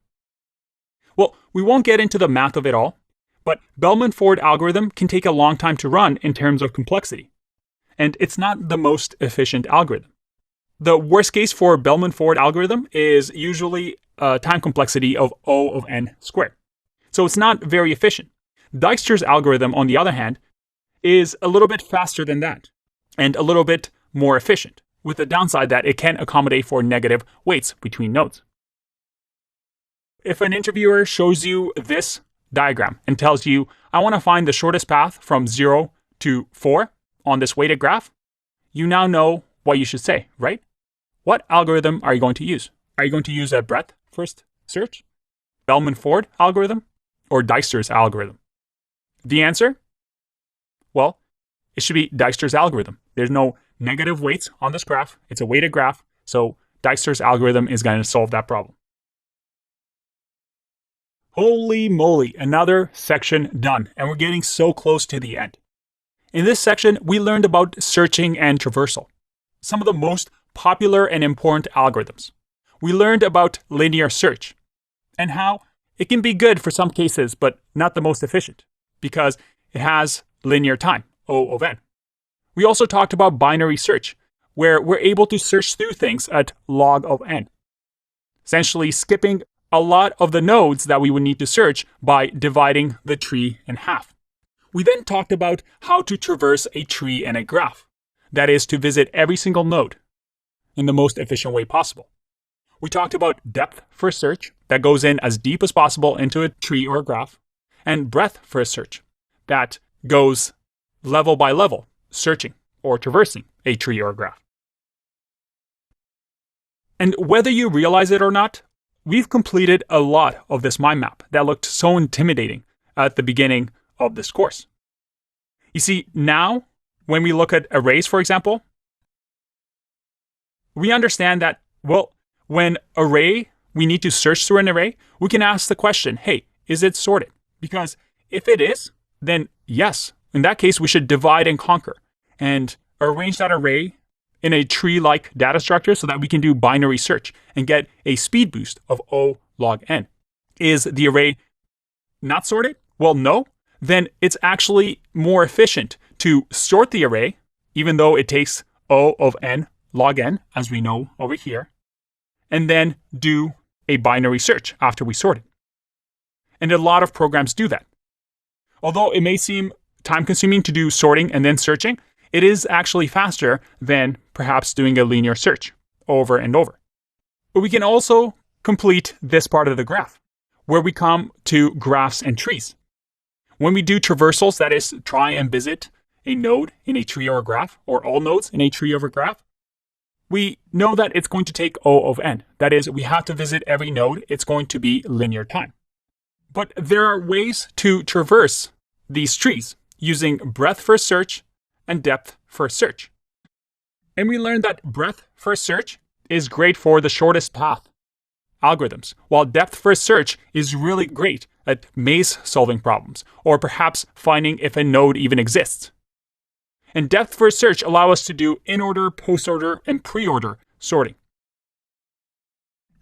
Well, we won't get into the math of it all, but Bellman-Ford algorithm can take a long time to run in terms of complexity, and it's not the most efficient algorithm. The worst case for Bellman-Ford algorithm is usually a time complexity of O of n squared. So it's not very efficient. Dijkstra's algorithm, on the other hand, is a little bit faster than that and a little bit more efficient, with the downside that it can accommodate for negative weights between nodes. If an interviewer shows you this diagram and tells you, I want to find the shortest path from 0 to 4 on this weighted graph, you now know what you should say, right? What algorithm are you going to use? Are you going to use a breadthFirstSearch, Bellman-Ford algorithm, or Dijkstra's algorithm? The answer? Well, it should be Dijkstra's algorithm. There's no negative weights on this graph. It's a weighted graph, so Dijkstra's algorithm is going to solve that problem. Holy moly, another section done, and we're getting so close to the end. In this section, we learned about searching and traversal, some of the most popular and important algorithms. We learned about linear search and how it can be good for some cases, but not the most efficient because it has linear time, O of n. We also talked about binary search, where we're able to search through things at log of n, essentially skipping a lot of the nodes that we would need to search by dividing the tree in half. We then talked about how to traverse a tree in a graph, that is to visit every single node in the most efficient way possible. We talked about depthFirstSearch, that goes in as deep as possible into a tree or a graph, and breadthFirstSearch, that goes level by level, searching or traversing a tree or a graph. And whether you realize it or not, we've completed a lot of this mind map that looked so intimidating at the beginning of this course. You see, now, when we look at arrays, for example, we understand that, well, when we need to search through an array, we can ask the question, hey, is it sorted? Because if it is, then yes, in that case, we should divide and conquer and arrange that array in a tree-like data structure so that we can do binary search and get a speed boost of O log n. Is the array not sorted? Well, no. Then it's actually more efficient to sort the array, even though it takes O of n log n, as we know over here, and then do a binary search after we sort it. And a lot of programs do that. Although it may seem time-consuming to do sorting and then searching, it is actually faster than perhaps doing a linear search over and over. But we can also complete this part of the graph, where we come to graphs and trees. When we do traversals, that is, try and visit a node in a tree or a graph, or all nodes in a tree or a graph, we know that it's going to take O of n. That is, we have to visit every node. It's going to be linear time. But there are ways to traverse these trees using breadthFirstSearch and depthFirstSearch. And we learned that breadthFirstSearch is great for the shortest path algorithms, while depthFirstSearch is really great at maze-solving problems, or perhaps finding if a node even exists. And depthFirstSearch allows us to do InOrder, PostOrder, and PreOrder sorting.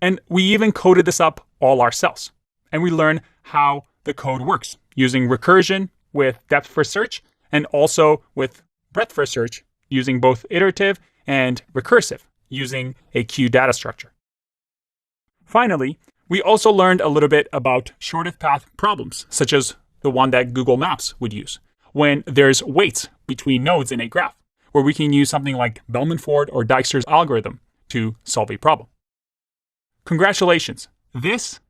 And we even coded this up all ourselves. And we learn how the code works using recursion with depthFirstSearch and also with breadthFirstSearch using both iterative and recursive using a queue data structure. Finally, we also learned a little bit about shortest path problems, such as the one that Google Maps would use when there's weights between nodes in a graph, where we can use something like Bellman-Ford or Dijkstra's algorithm to solve a problem. Congratulations! This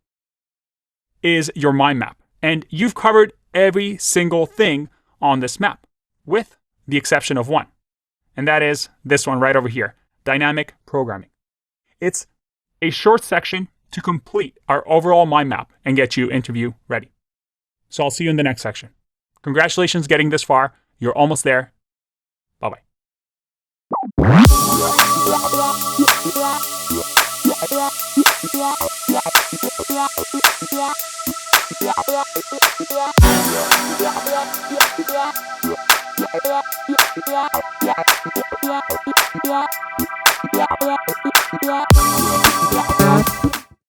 is your mind map, and you've covered every single thing on this map, with the exception of one, and that is this one right over here, dynamic programming. It's a short section to complete our overall mind map and get you interview ready. So I'll see you in the next section. Congratulations getting this far. You're almost there. Bye-bye.